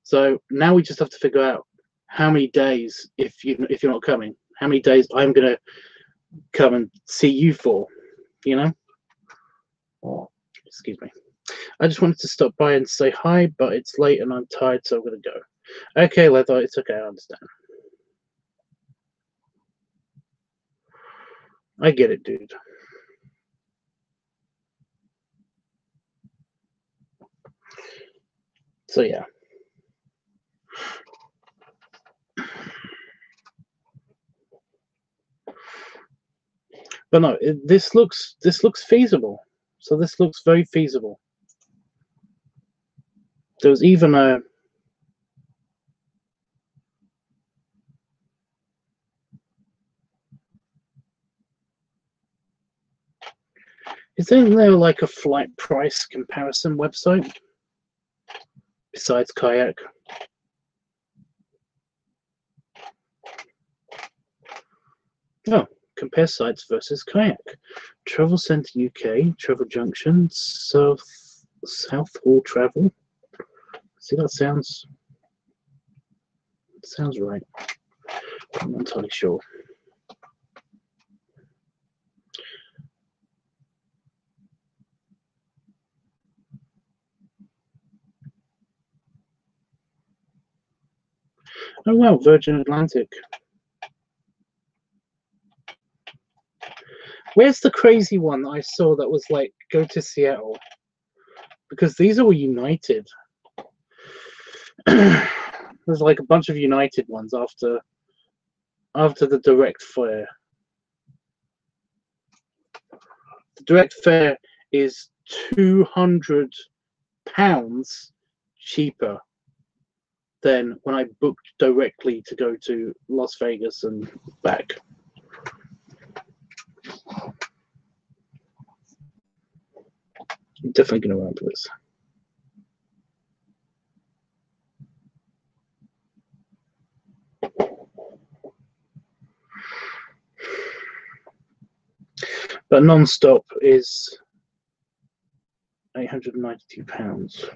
So now we just have to figure out how many days, if you're not coming, how many days I'm going to come and see you for, you know? Oh, excuse me. I just wanted to stop by and say hi, but it's late and I'm tired, so I'm going to go. Okay, Leather, it's okay, I understand. I get it, dude. So yeah. But no, this looks feasible. So this looks very feasible. There was even a isn't there like a flight price comparison website besides Kayak? Oh, compare sites versus Kayak. Travel Centre UK, Travel Junction, South Southall travel. See, that sounds right. I'm not entirely sure. Oh wow, Virgin Atlantic. Where's the crazy one that I saw that was like go to Seattle? Because these are all United. There's like a bunch of United ones after the direct fare. The direct fare is £200 cheaper than when I booked directly to go to Las Vegas and back. I'm definitely going to remember this. But non-stop is £892.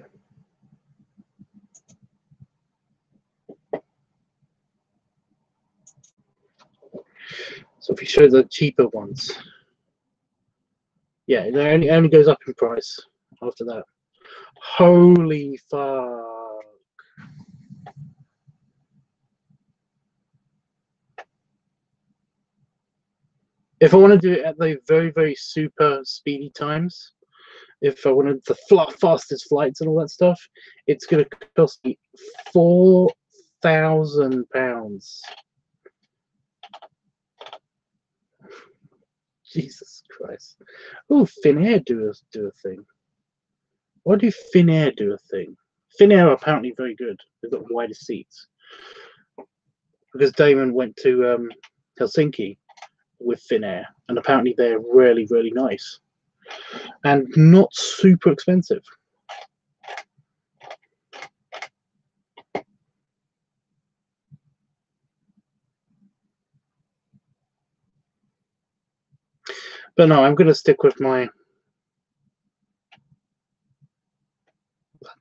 So if you show the cheaper ones, yeah, it only goes up in price after that. Holy fuck. If I want to do it at the very, very super speedy times, if I wanted the fastest flights and all that stuff, it's going to cost me £4,000. Jesus Christ. Oh, Finnair do a thing. Why do Finnair do a thing? Finnair are apparently very good. They've got wider seats. Because Damon went to Helsinki with Finnair, and apparently they're really, really nice. And not super expensive. But no, I'm going to stick with my...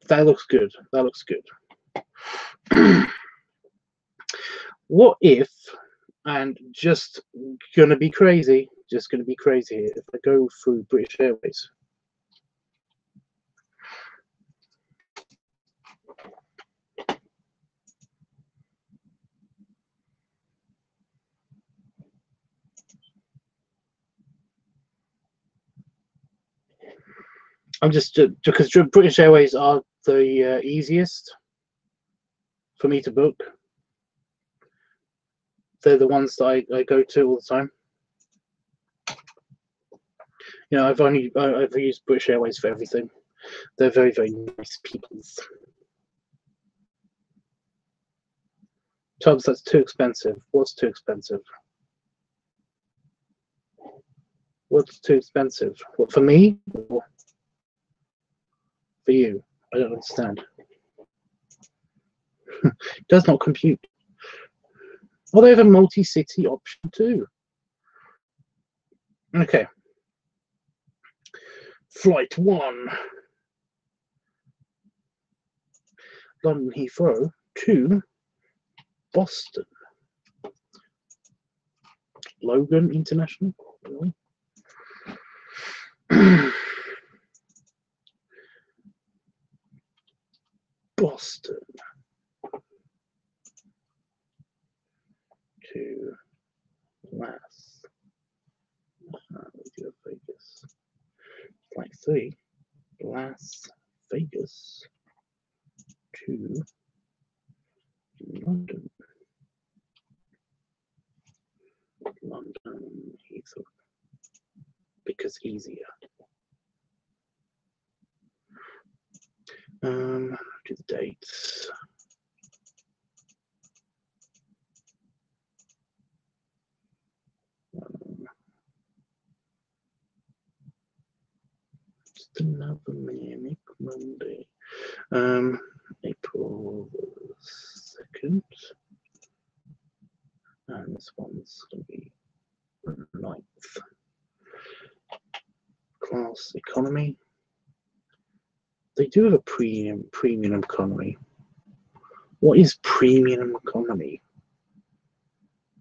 That looks good. That looks good. What if, and just going to be crazy here, if I go through British Airways. I'm just because British Airways are the easiest for me to book. They're the ones that I go to all the time. You know, I've used British Airways for everything. They're very, very nice people. Tubbs, that's too expensive. What's too expensive? What's too expensive? What, for me? Or for you? I don't understand. It does not compute. Well, they have a multi-city option too. Okay. Flight 1. London Heathrow to Boston. Logan International. Boston to Las Vegas. Flight 3. Las Vegas to London. London Heathrow. Because easier. Do the dates. Just another manic Monday. April 2nd. And this one's going to be 9th. Class economy. They do have a premium economy. What is premium economy?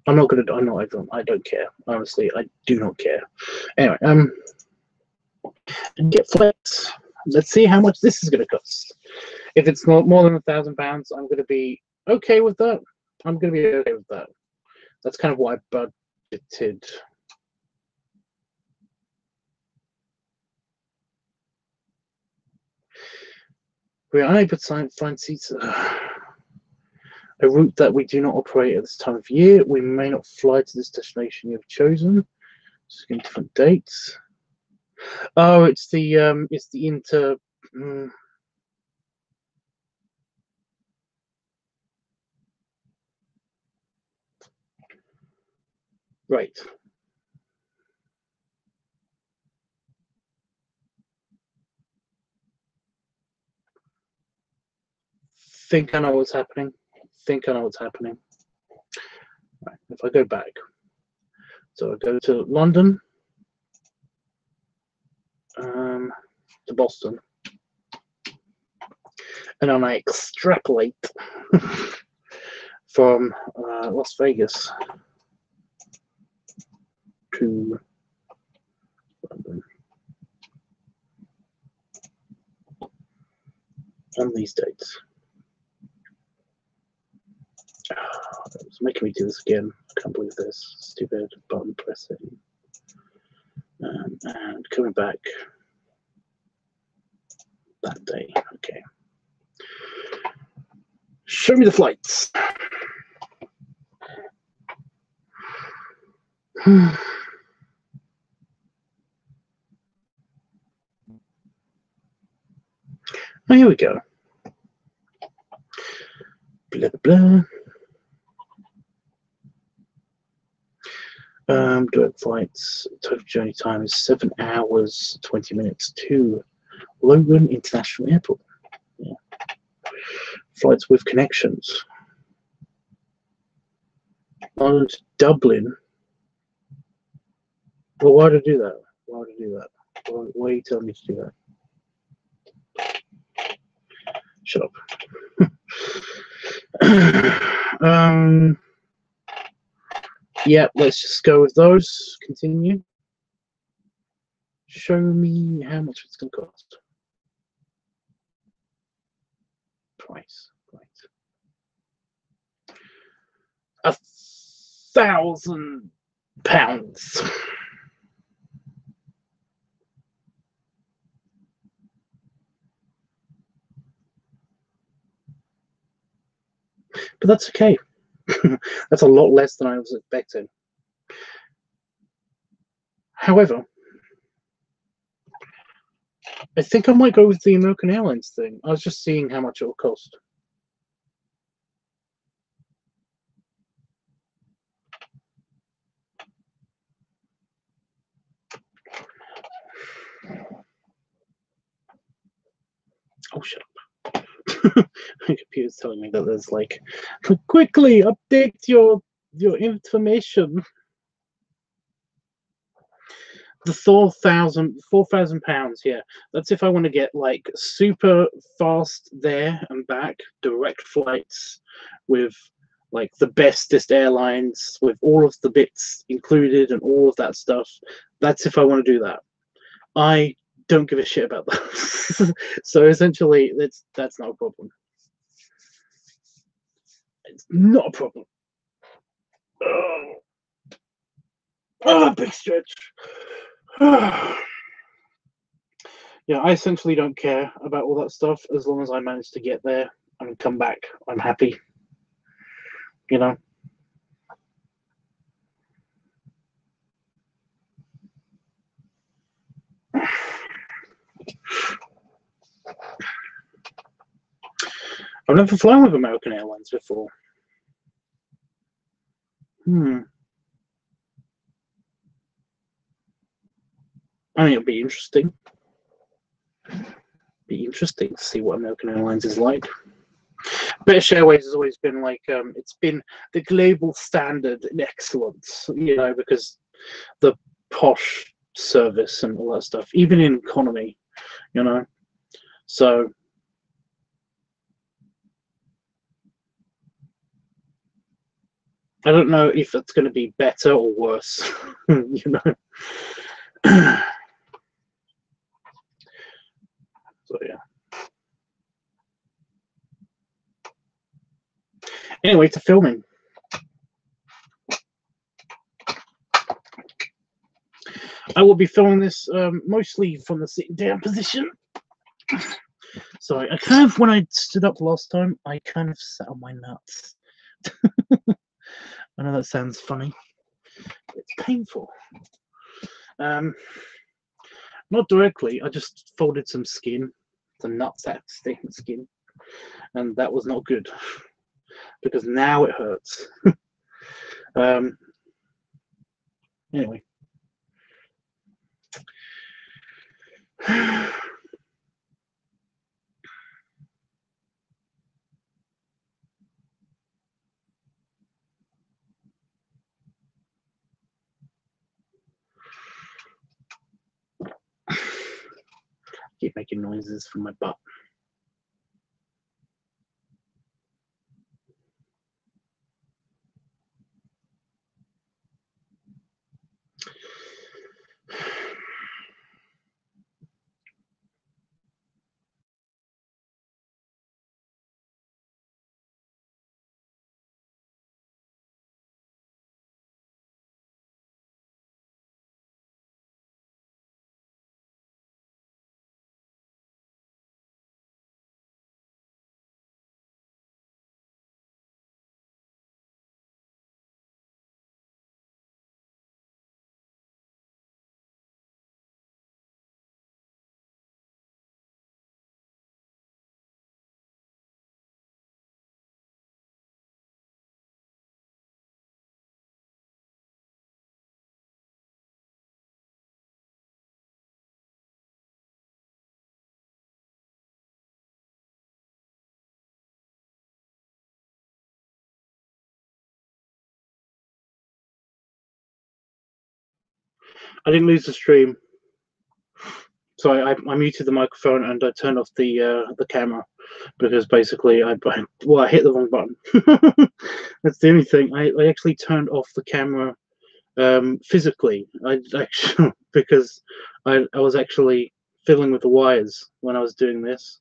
I don't care. Honestly, I do not care. Anyway, get flights. Let's see how much this is going to cost. If it's not more than £1,000, I'm going to be okay with that. I'm going to be okay with that. That's kind of what I budgeted. We are unable to find seats. A route that we do not operate at this time of year. We may not fly to this destination you have chosen. Just getting different dates. Oh, it's the inter. Right. Think I know what's happening. Think I know what's happening. Right. If I go back, so I go to London, to Boston, and then I extrapolate from Las Vegas to London on these dates. Oh, it's making me do this again. I can't believe this. Stupid button pressing. And coming back that day. Okay. Show me the flights. Oh, here we go. Blah, blah, blah. Direct flights. Total journey time is 7 hours, 20 minutes to Logan International Airport. Yeah. Flights with connections. London to Dublin. Well, why did I do that? Why would I do that? Why are you telling me to do that? Shut up. Yeah, let's just go with those. Continue. Show me how much it's going to cost. Price. Right. £1,000. But that's okay. That's a lot less than I was expecting. However, I think I might go with the American Airlines thing. I was just seeing how much it will cost. Oh, shut up. My computer's telling me that there's like, quickly update your information. The £4,000, yeah. That's if I want to get like super fast there and back, direct flights with like the bestest airlines, with all of the bits included and all of that stuff. That's if I want to do that. I don't give a shit about that. So essentially, that's not a problem. It's not a problem. Oh, big stretch. Yeah, I essentially don't care about all that stuff as long as I manage to get there and come back. I'm happy. You know? I've never flown with American Airlines before. I mean, it'll be interesting. Be interesting to see what American Airlines is like. British Airways has always been like, it's been the global standard in excellence, you know, because the posh service and all that stuff, even in economy, you know. So I don't know if it's going to be better or worse, you know. So yeah. Anyway, to filming. I will be filming this mostly from the sitting down position. Sorry, I kind of, when I stood up last time, I kind of sat on my nuts. I know that sounds funny. It's painful. Not directly, I just folded some skin, some nutsack skin, and that was not good because now it hurts. Anyway. Keep making noises from my butt. I didn't lose the stream. So I muted the microphone and I turned off the camera because basically I hit the wrong button. That's the only thing. I actually turned off the camera physically. I actually because I was actually fiddling with the wires when I was doing this.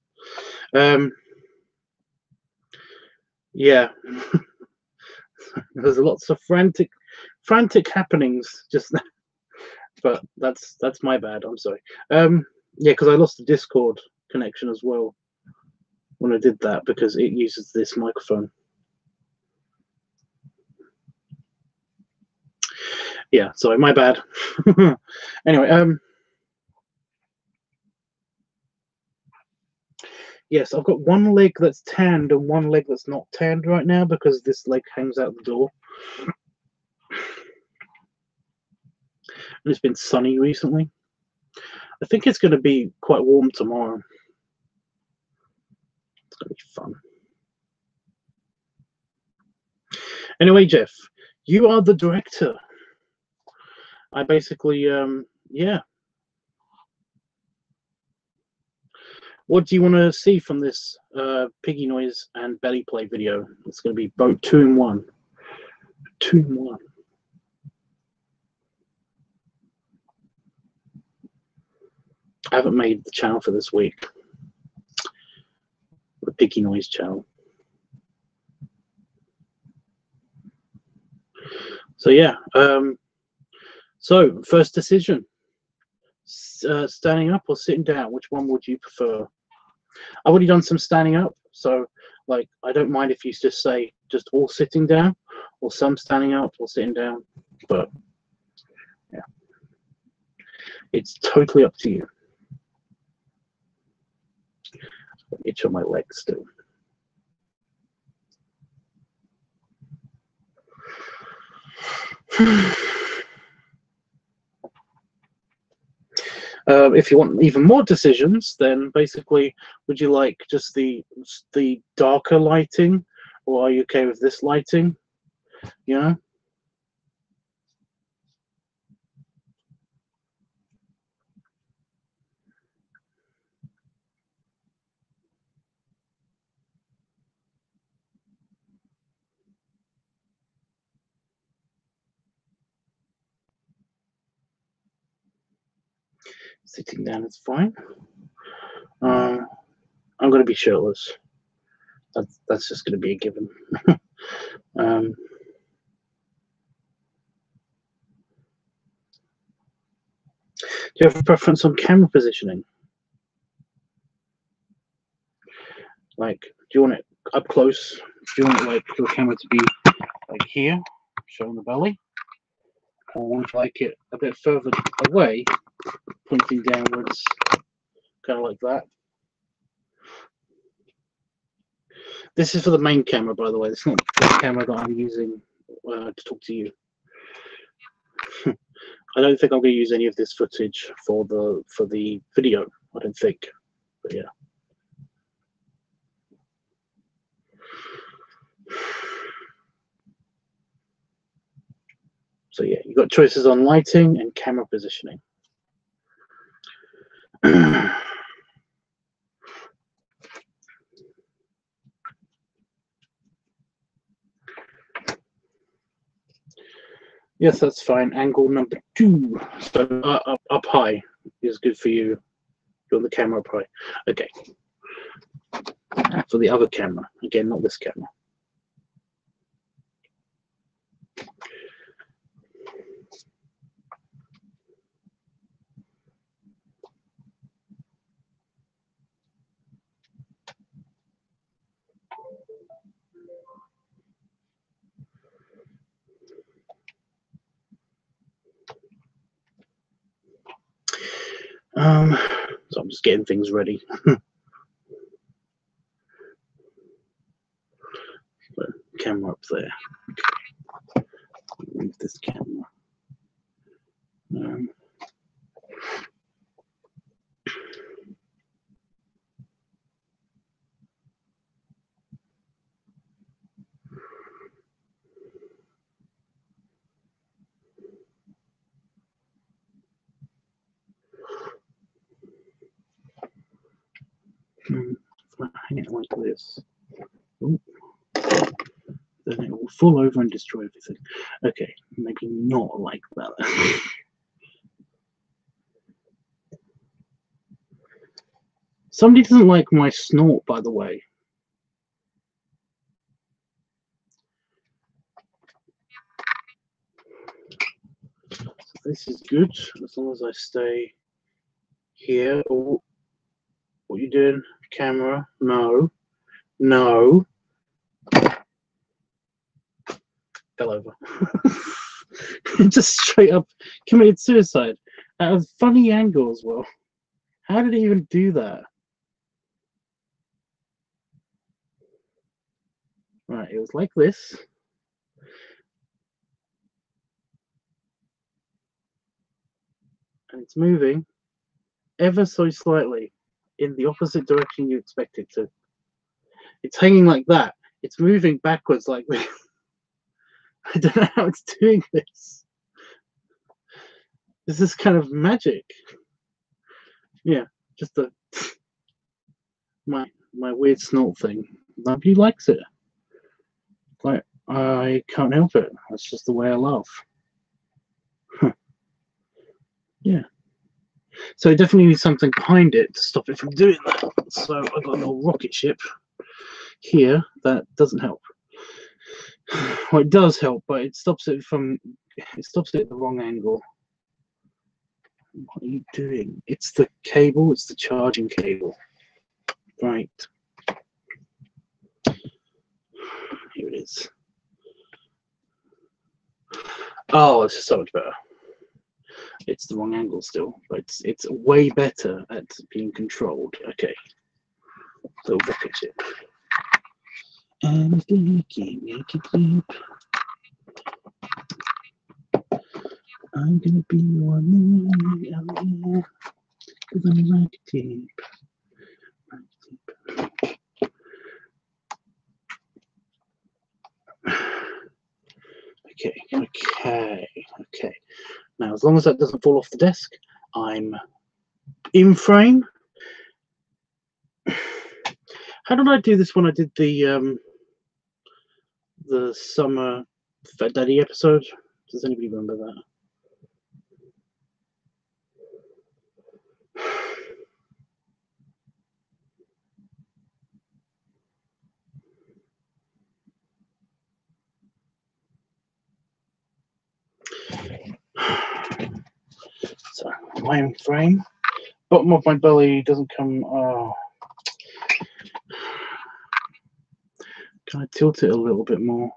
Yeah, there's lots of frantic happenings just now. But that's my bad. I'm sorry. Yeah, because I lost the Discord connection as well when I did that because it uses this microphone. Yeah, sorry, my bad. Anyway, yes, I've got one leg that's tanned and one leg that's not tanned right now because this leg hangs out the door. And it's been sunny recently. I think it's going to be quite warm tomorrow. It's going to be fun. Anyway, Jeff, you are the director. I basically, yeah. What do you want to see from this piggy noise and belly play video? It's going to be both 2 in 1. 2 in 1. I haven't made the channel for this week. The piggy noise channel. So yeah. So first decision: standing up or sitting down. Which one would you prefer? I've already done some standing up, so like I don't mind if you just say just all sitting down, or some standing up or sitting down. But yeah, it's totally up to you. Itch on my legs still. If you want even more decisions, then basically, would you like just the darker lighting, or are you okay with this lighting? You know? Sitting down is fine. I'm going to be shirtless. That's just going to be a given. Do you have a preference on camera positioning? Like, do you want it up close? Do you want it like your camera to be like here, showing the belly? Or would you like it a bit further away, pointing downwards, kind of like that? This is for the main camera, by the way. It's not the camera that I'm using to talk to you. I don't think I'm going to use any of this footage for the video. I don't think, but yeah. So yeah, you've got choices on lighting and camera positioning. Yes, that's fine. Angle number 2. So up high is good for you. You're on the camera up high. Okay. For the other camera. Again, not this camera. So I'm just getting things ready. Camera up there. Okay. Move this camera. If I hang it like this, ooh, then it will fall over and destroy everything. Okay, maybe not like that. Somebody doesn't like my snort, by the way. So this is good, as long as I stay here. Oh, what are you doing? Camera? No. No. Fell over. Just straight up committed suicide at a funny angle as well. How did he even do that? Right, it was like this. And it's moving ever so slightly in the opposite direction you expect it to. It's hanging like that. It's moving backwards like this. I don't know how it's doing this. This is kind of magic. Yeah, just my weird snort thing. Nobody likes it. Like, I can't help it. That's just the way I laugh. Huh. Yeah. So it definitely needs something behind it to stop it from doing that. So I've got a little rocket ship here that doesn't help. Well, it does help, but it stops it at the wrong angle. What are you doing? It's the cable, it's the charging cable. Right. Here it is. Oh, this is so much better. It's the wrong angle still, but it's way better at being controlled. Okay. So rocket ship. And I'm gonna be your man out here with a rocket ship. Okay. Now, as long as that doesn't fall off the desk, I'm in frame. How did I do this when I did the summer Fat Daddy episode? Does anybody remember that? my frame. Bottom of my belly doesn't come. Oh. Can I tilt it a little bit more?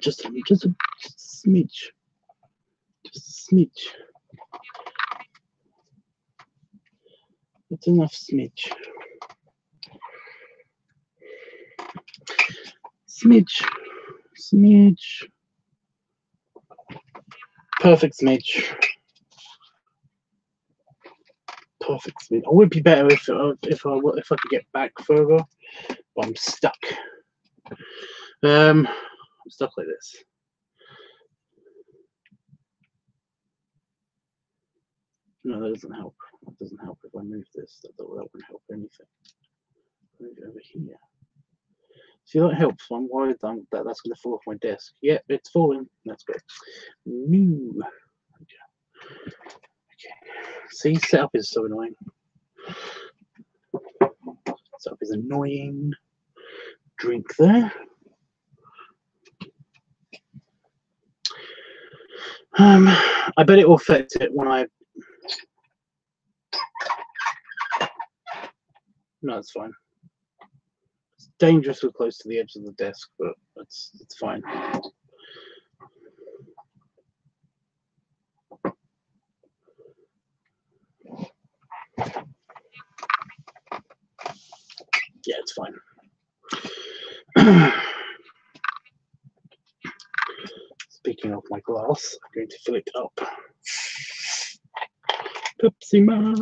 Just a smidge. Just a smidge. That's enough smidge. Smidge. Smidge. Perfect smidge. Perfect smidge. It would be better if I could get back further, but I'm stuck. I'm stuck like this. No, that doesn't help. That doesn't help if I move this. That won't help anything. Move it over here. See, that helps. I'm worried that that's going to fall off my desk. Yep, it's falling. That's good. New. Okay. See, setup is so annoying. Setup is annoying. Drink there. I bet it will affect it when I. No, it's fine. It's dangerously close to the edge of the desk, but it's fine. Yeah, it's fine. Speaking of my glass, I'm going to fill it up. Pepsi Max.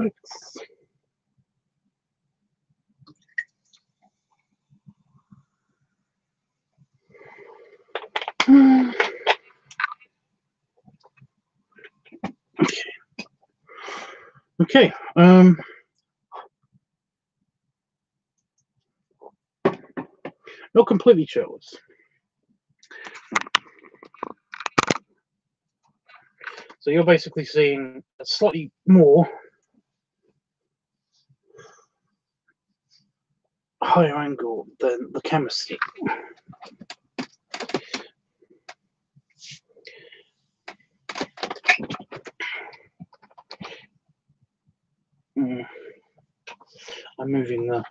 Okay. Not completely shirtless. So you're basically seeing a slightly more higher angle than the camera stick. I'm moving the.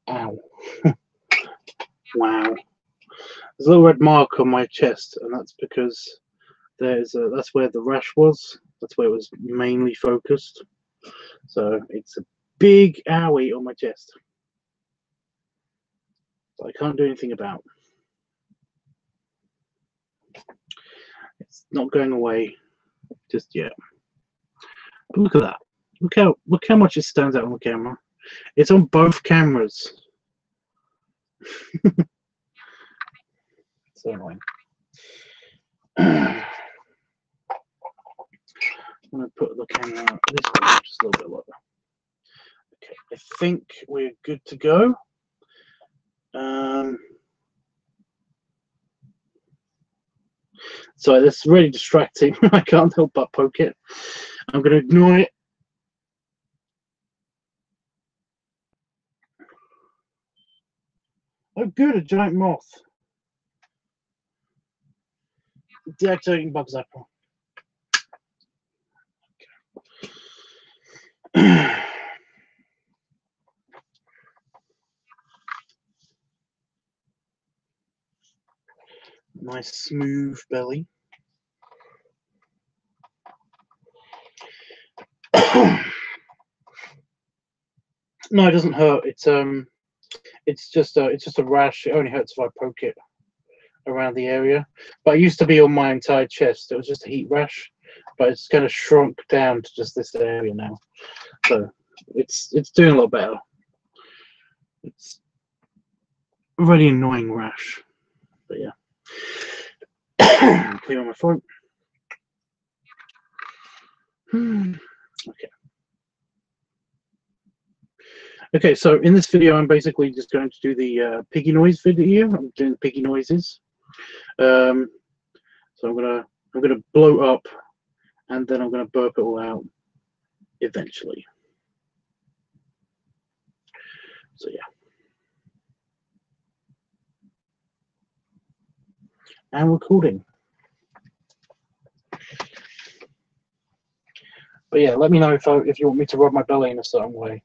Ow. Wow. There's a little red mark on my chest, and that's because that's where the rash was. That's where it was mainly focused. So it's a big owie on my chest. I can't do anything about. It's not going away just yet. But look at that. Look how much it stands out on the camera. It's on both cameras. So annoying. I'm gonna put the camera this way just a little bit lower. Okay, I think we're good to go. So that's really distracting. I can't help but poke it. I'm going to ignore it. Oh, good, a giant moth. Deactivating bug zapper. Okay. Nice smooth belly. No, it doesn't hurt. It's just a rash. It only hurts if I poke it around the area. But it used to be on my entire chest. It was just a heat rash, but it's kind of shrunk down to just this area now. So it's doing a lot better. It's a really annoying rash, but yeah. Clean on my throat. Okay. Okay, so in this video, I'm basically just going to do the piggy noise video. I'm doing the piggy noises. So I'm gonna blow up, and then I'm gonna burp it all out eventually. So yeah. And recording. But yeah, let me know if you want me to rub my belly in a certain way.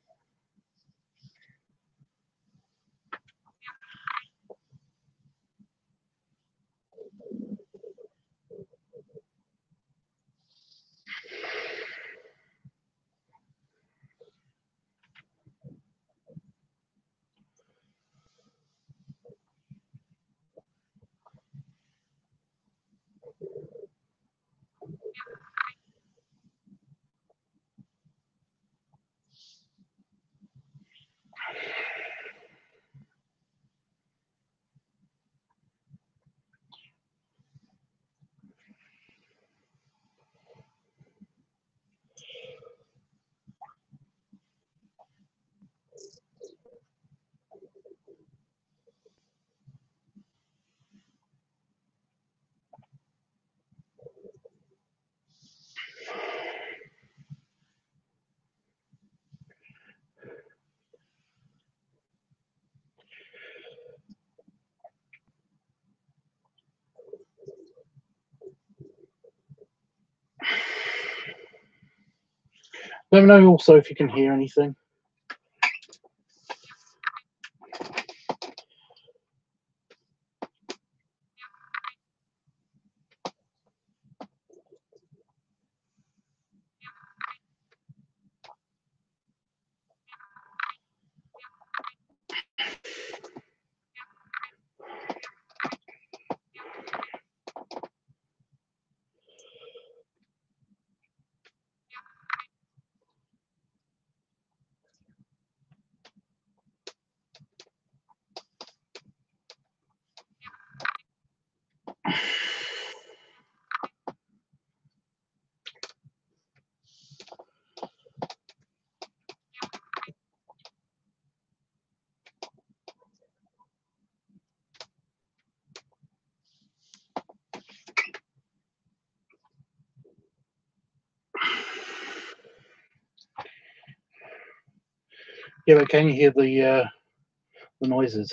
Let me know also if you can hear anything. Yeah, but can you hear the noises?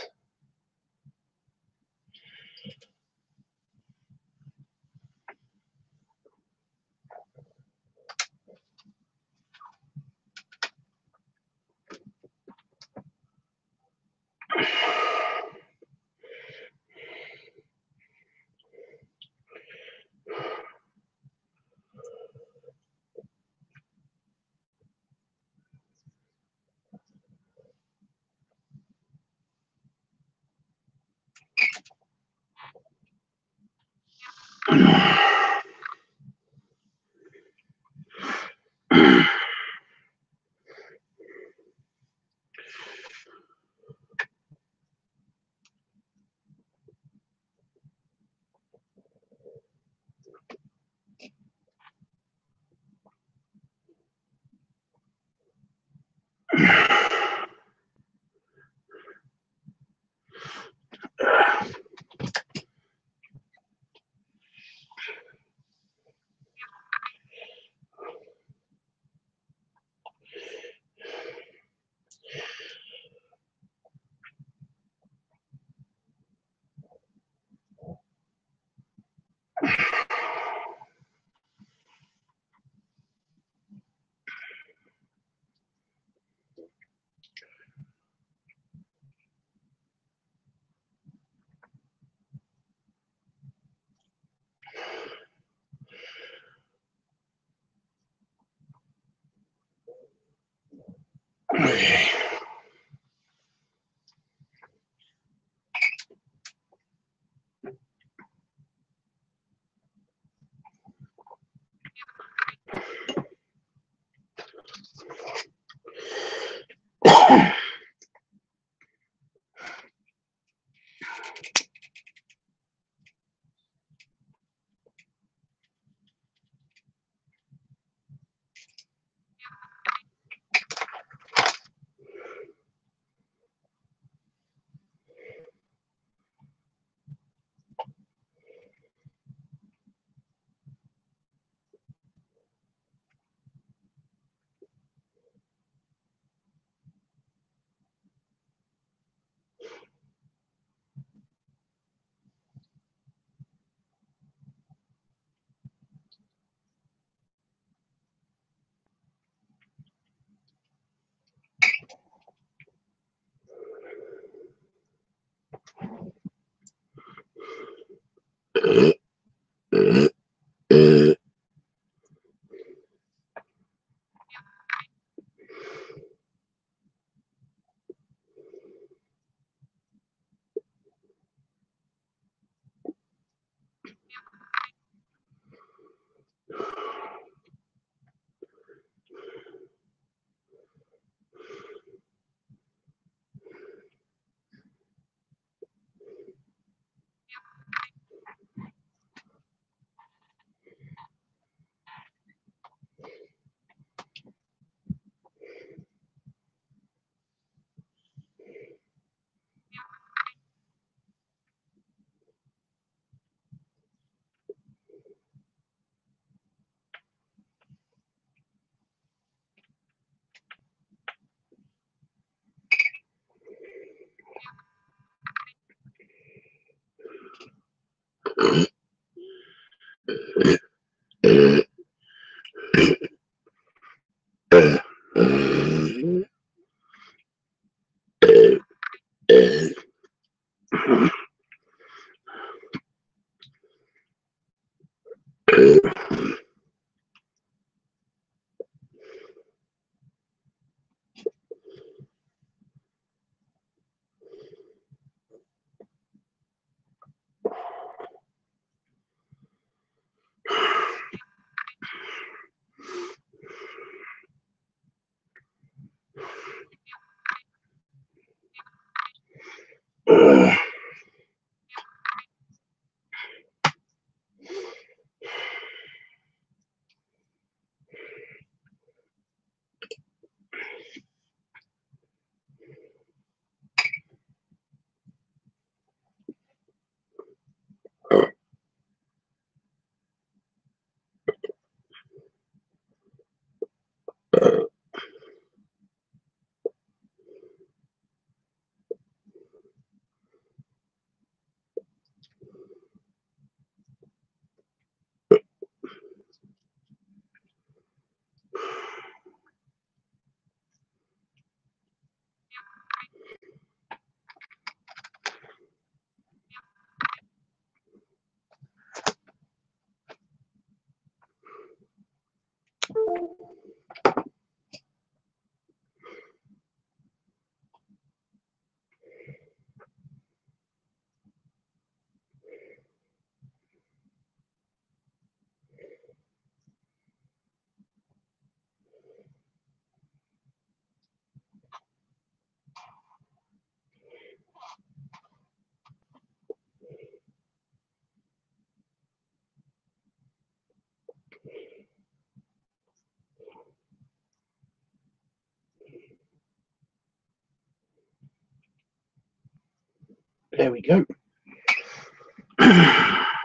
There we go.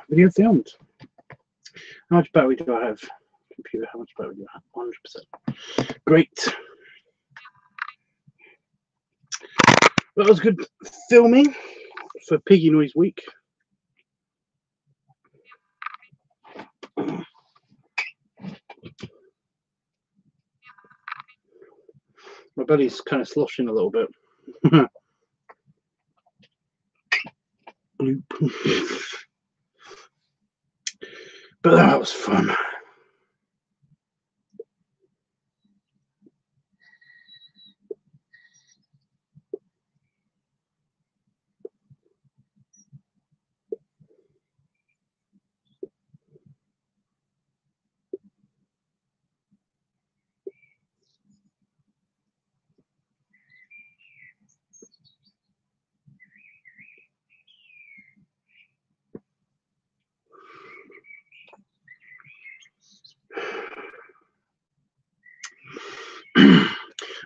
Video filmed. How much battery do I have? Computer, how much battery do I have? 100%. Great. That was good filming for Piggy Noise Week. My belly's kind of sloshing a little bit. Bloop. But that was fun.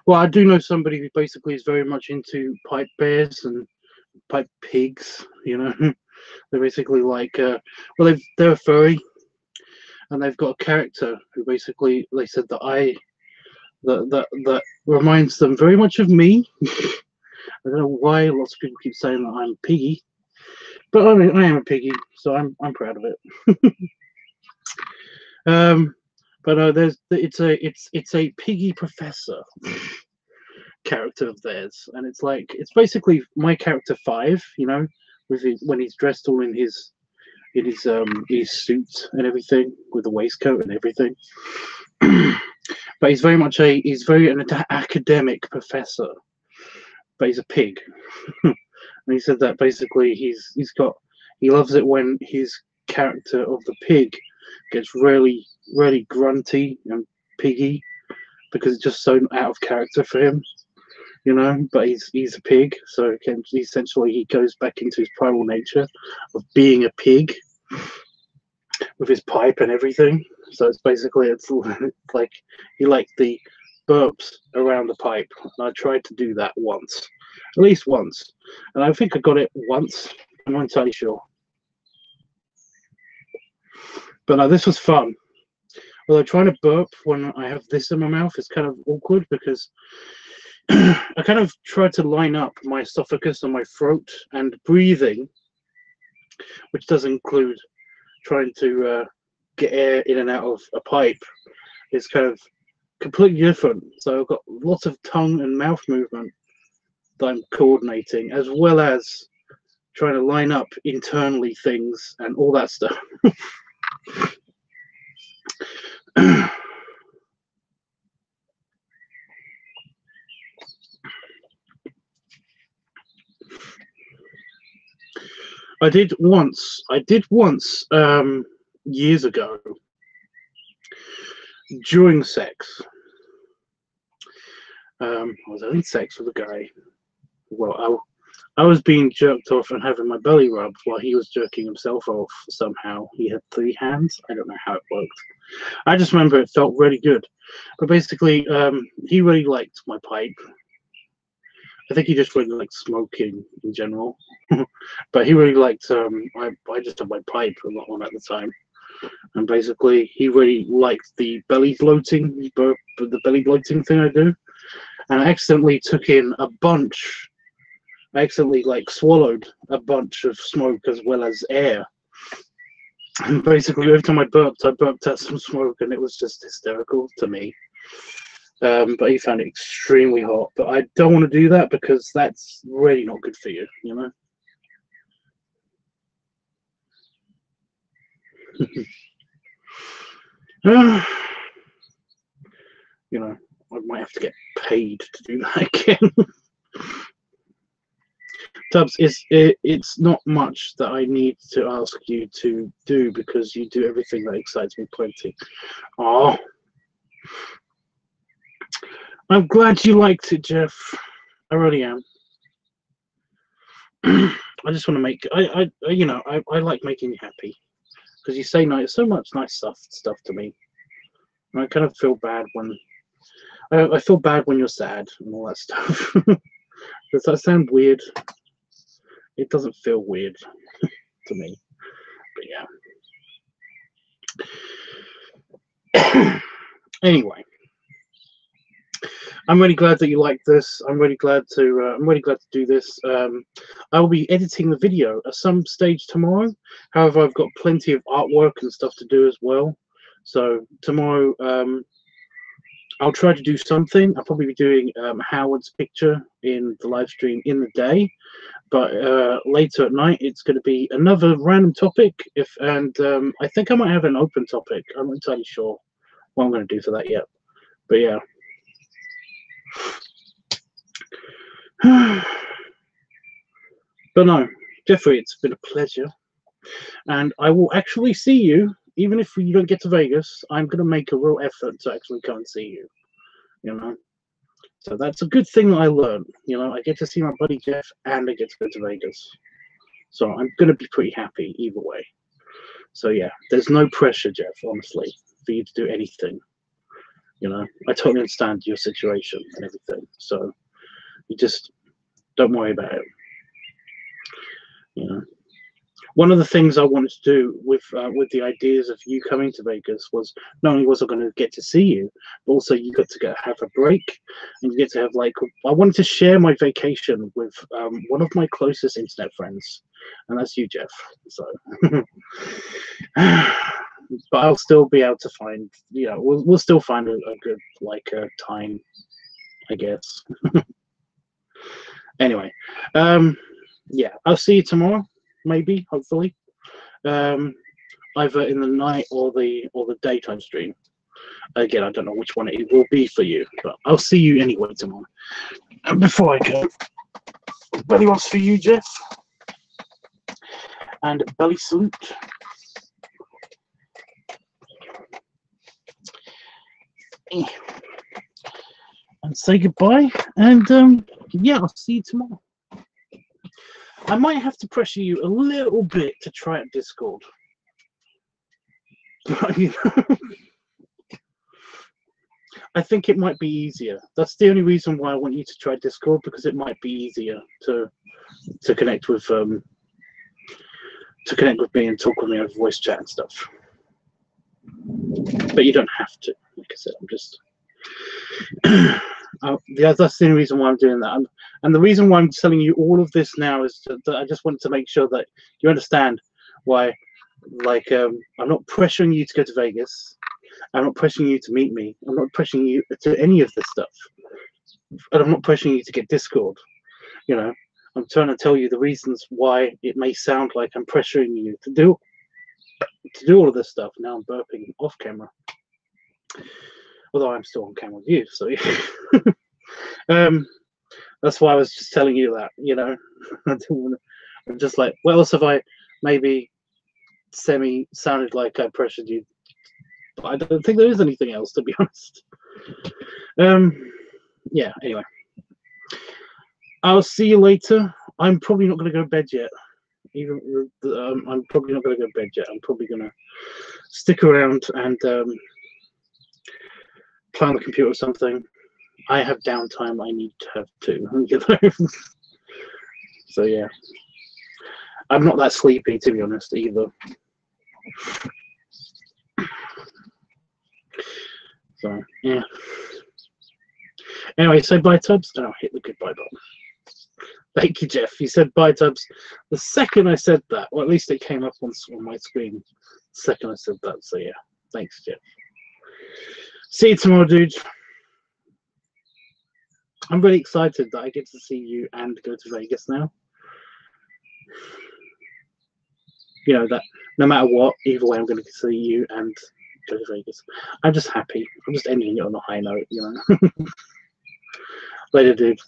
Well, I do know somebody who basically is very much into pipe bears and pipe pigs. You know, they're basically like, well, they're a furry, and they've got a character who basically they said that that reminds them very much of me. I don't know why lots of people keep saying that I'm Piggy, but I mean I am a piggy, so I'm proud of it. But it's a piggy professor character of theirs, and it's basically my character 5, you know, with when he's dressed all in his suit and everything, with the waistcoat and everything. But he's very an academic professor, but he's a pig. And he said that basically he loves it when his character of the pig gets really grunty and piggy, because it's just so out of character for him, you know. But he's a pig, so essentially he goes back into his primal nature of being a pig with his pipe and everything. So it's like he liked the burps around the pipe, and I tried to do that at least once, and I think I got it once. I'm not entirely sure, but no, this was fun. Although trying to burp when I have this in my mouth is kind of awkward, because I kind of tried to line up my esophagus and my throat and breathing, which does include trying to get air in and out of a pipe. It's kind of completely different. So I've got lots of tongue and mouth movement that I'm coordinating, as well as trying to line up internally things and all that stuff. I did once years ago during sex. I was having sex with a guy. Well, I was being jerked off and having my belly rubbed while he was jerking himself off somehow. He had 3 hands. I don't know how it worked. I just remember it felt really good. But basically, he really liked my pipe. I think he just really liked smoking in general. But he really liked, I just had my pipe a lot on at the time. And basically, he really liked the belly bloating, the belly bloating thing I do. And I accidentally took in a bunch. I accidentally swallowed a bunch of smoke as well as air. And basically, every time I burped out some smoke, and it was just hysterical to me. But he found it extremely hot. But I don't want to do that because that's really not good for you, you know? You know, I might have to get paid to do that again. Tubbs, it's not much that I need to ask you to do because you do everything that excites me plenty. Oh, I'm glad you liked it, Jeff. I really am. I just want to make I like making you happy because you say so much nice stuff to me. And I kind of feel bad when I feel bad when you're sad and all that stuff. Does that sound weird? It doesn't feel weird to me, but yeah. Anyway, I'm really glad that you like this. I'm really glad to do this. I will be editing the video at some stage tomorrow. However, I've got plenty of artwork and stuff to do as well. So tomorrow, I'll try to do something. I'll probably be doing Howard's picture in the live stream in the day, but later at night it's going to be another random topic. I think I might have an open topic. I'm not entirely sure what I'm going to do for that yet, but yeah. But no, Jeffrey, it's been a pleasure, and I will actually see you. Even if you don't get to Vegas, I'm going to make a real effort to actually come and see you, you know? So that's a good thing that I learned, you know? I get to see my buddy Jeff, and I get to go to Vegas. So I'm going to be pretty happy either way. So yeah, there's no pressure, Jeff, honestly, for you to do anything. You know, I totally understand your situation and everything. So you just don't worry about it, you know? One of the things I wanted to do with the ideas of you coming to Vegas was not only was I going to get to see you, but also you got to have a break, and you get to have I wanted to share my vacation with one of my closest internet friends, and that's you, Jeff. So, but I'll still be able to find, we'll still find a good time, I guess. Anyway, yeah, I'll see you tomorrow. Maybe, hopefully, either in the night or the daytime stream. Again, I don't know which one it will be for you, but I'll see you anyway tomorrow. And before I go, belly rubs for you, Jeff, and belly salute. And say goodbye, and yeah, I'll see you tomorrow. I might have to pressure you a little bit to try out Discord. You know, I think it might be easier. That's the only reason why I want you to try Discord, because it might be easier to connect with me and talk with me over voice chat and stuff. But you don't have to. Like I said, I'm just. That's the only reason why I'm doing that. And the reason why I'm telling you all of this now is that I just want to make sure that you understand why, I'm not pressuring you to go to Vegas. I'm not pressuring you to meet me. I'm not pressuring you to any of this stuff. And I'm not pressuring you to get Discord. You know, I'm trying to tell you the reasons why it may sound like I'm pressuring you to do all of this stuff. Now I'm burping off camera, although I'm still on camera with you. So that's why I was just telling you that. You know, I don't want to. I'm just like, what else have I maybe sounded like I pressured you? But I don't think there is anything else, to be honest. Yeah. Anyway, I'll see you later. I'm probably not going to go to bed yet. I'm probably not going to go to bed yet. I'm probably going to stick around and play on the computer or something. I have downtime. I need to have too. You know? So yeah, I'm not that sleepy, to be honest, either. So yeah. Anyway, say bye, Tubbs. Oh, hit the goodbye button. Thank you, Jeff. You said bye, Tubbs. The second I said that, or at least it came up on my screen. The second I said that. So yeah, thanks, Jeff. See you tomorrow, dude. I'm really excited that I get to see you and go to Vegas now. You know that no matter what, either way, I'm going to see you and go to Vegas. I'm just happy. I'm just ending it on a high note, you know. Later, dude.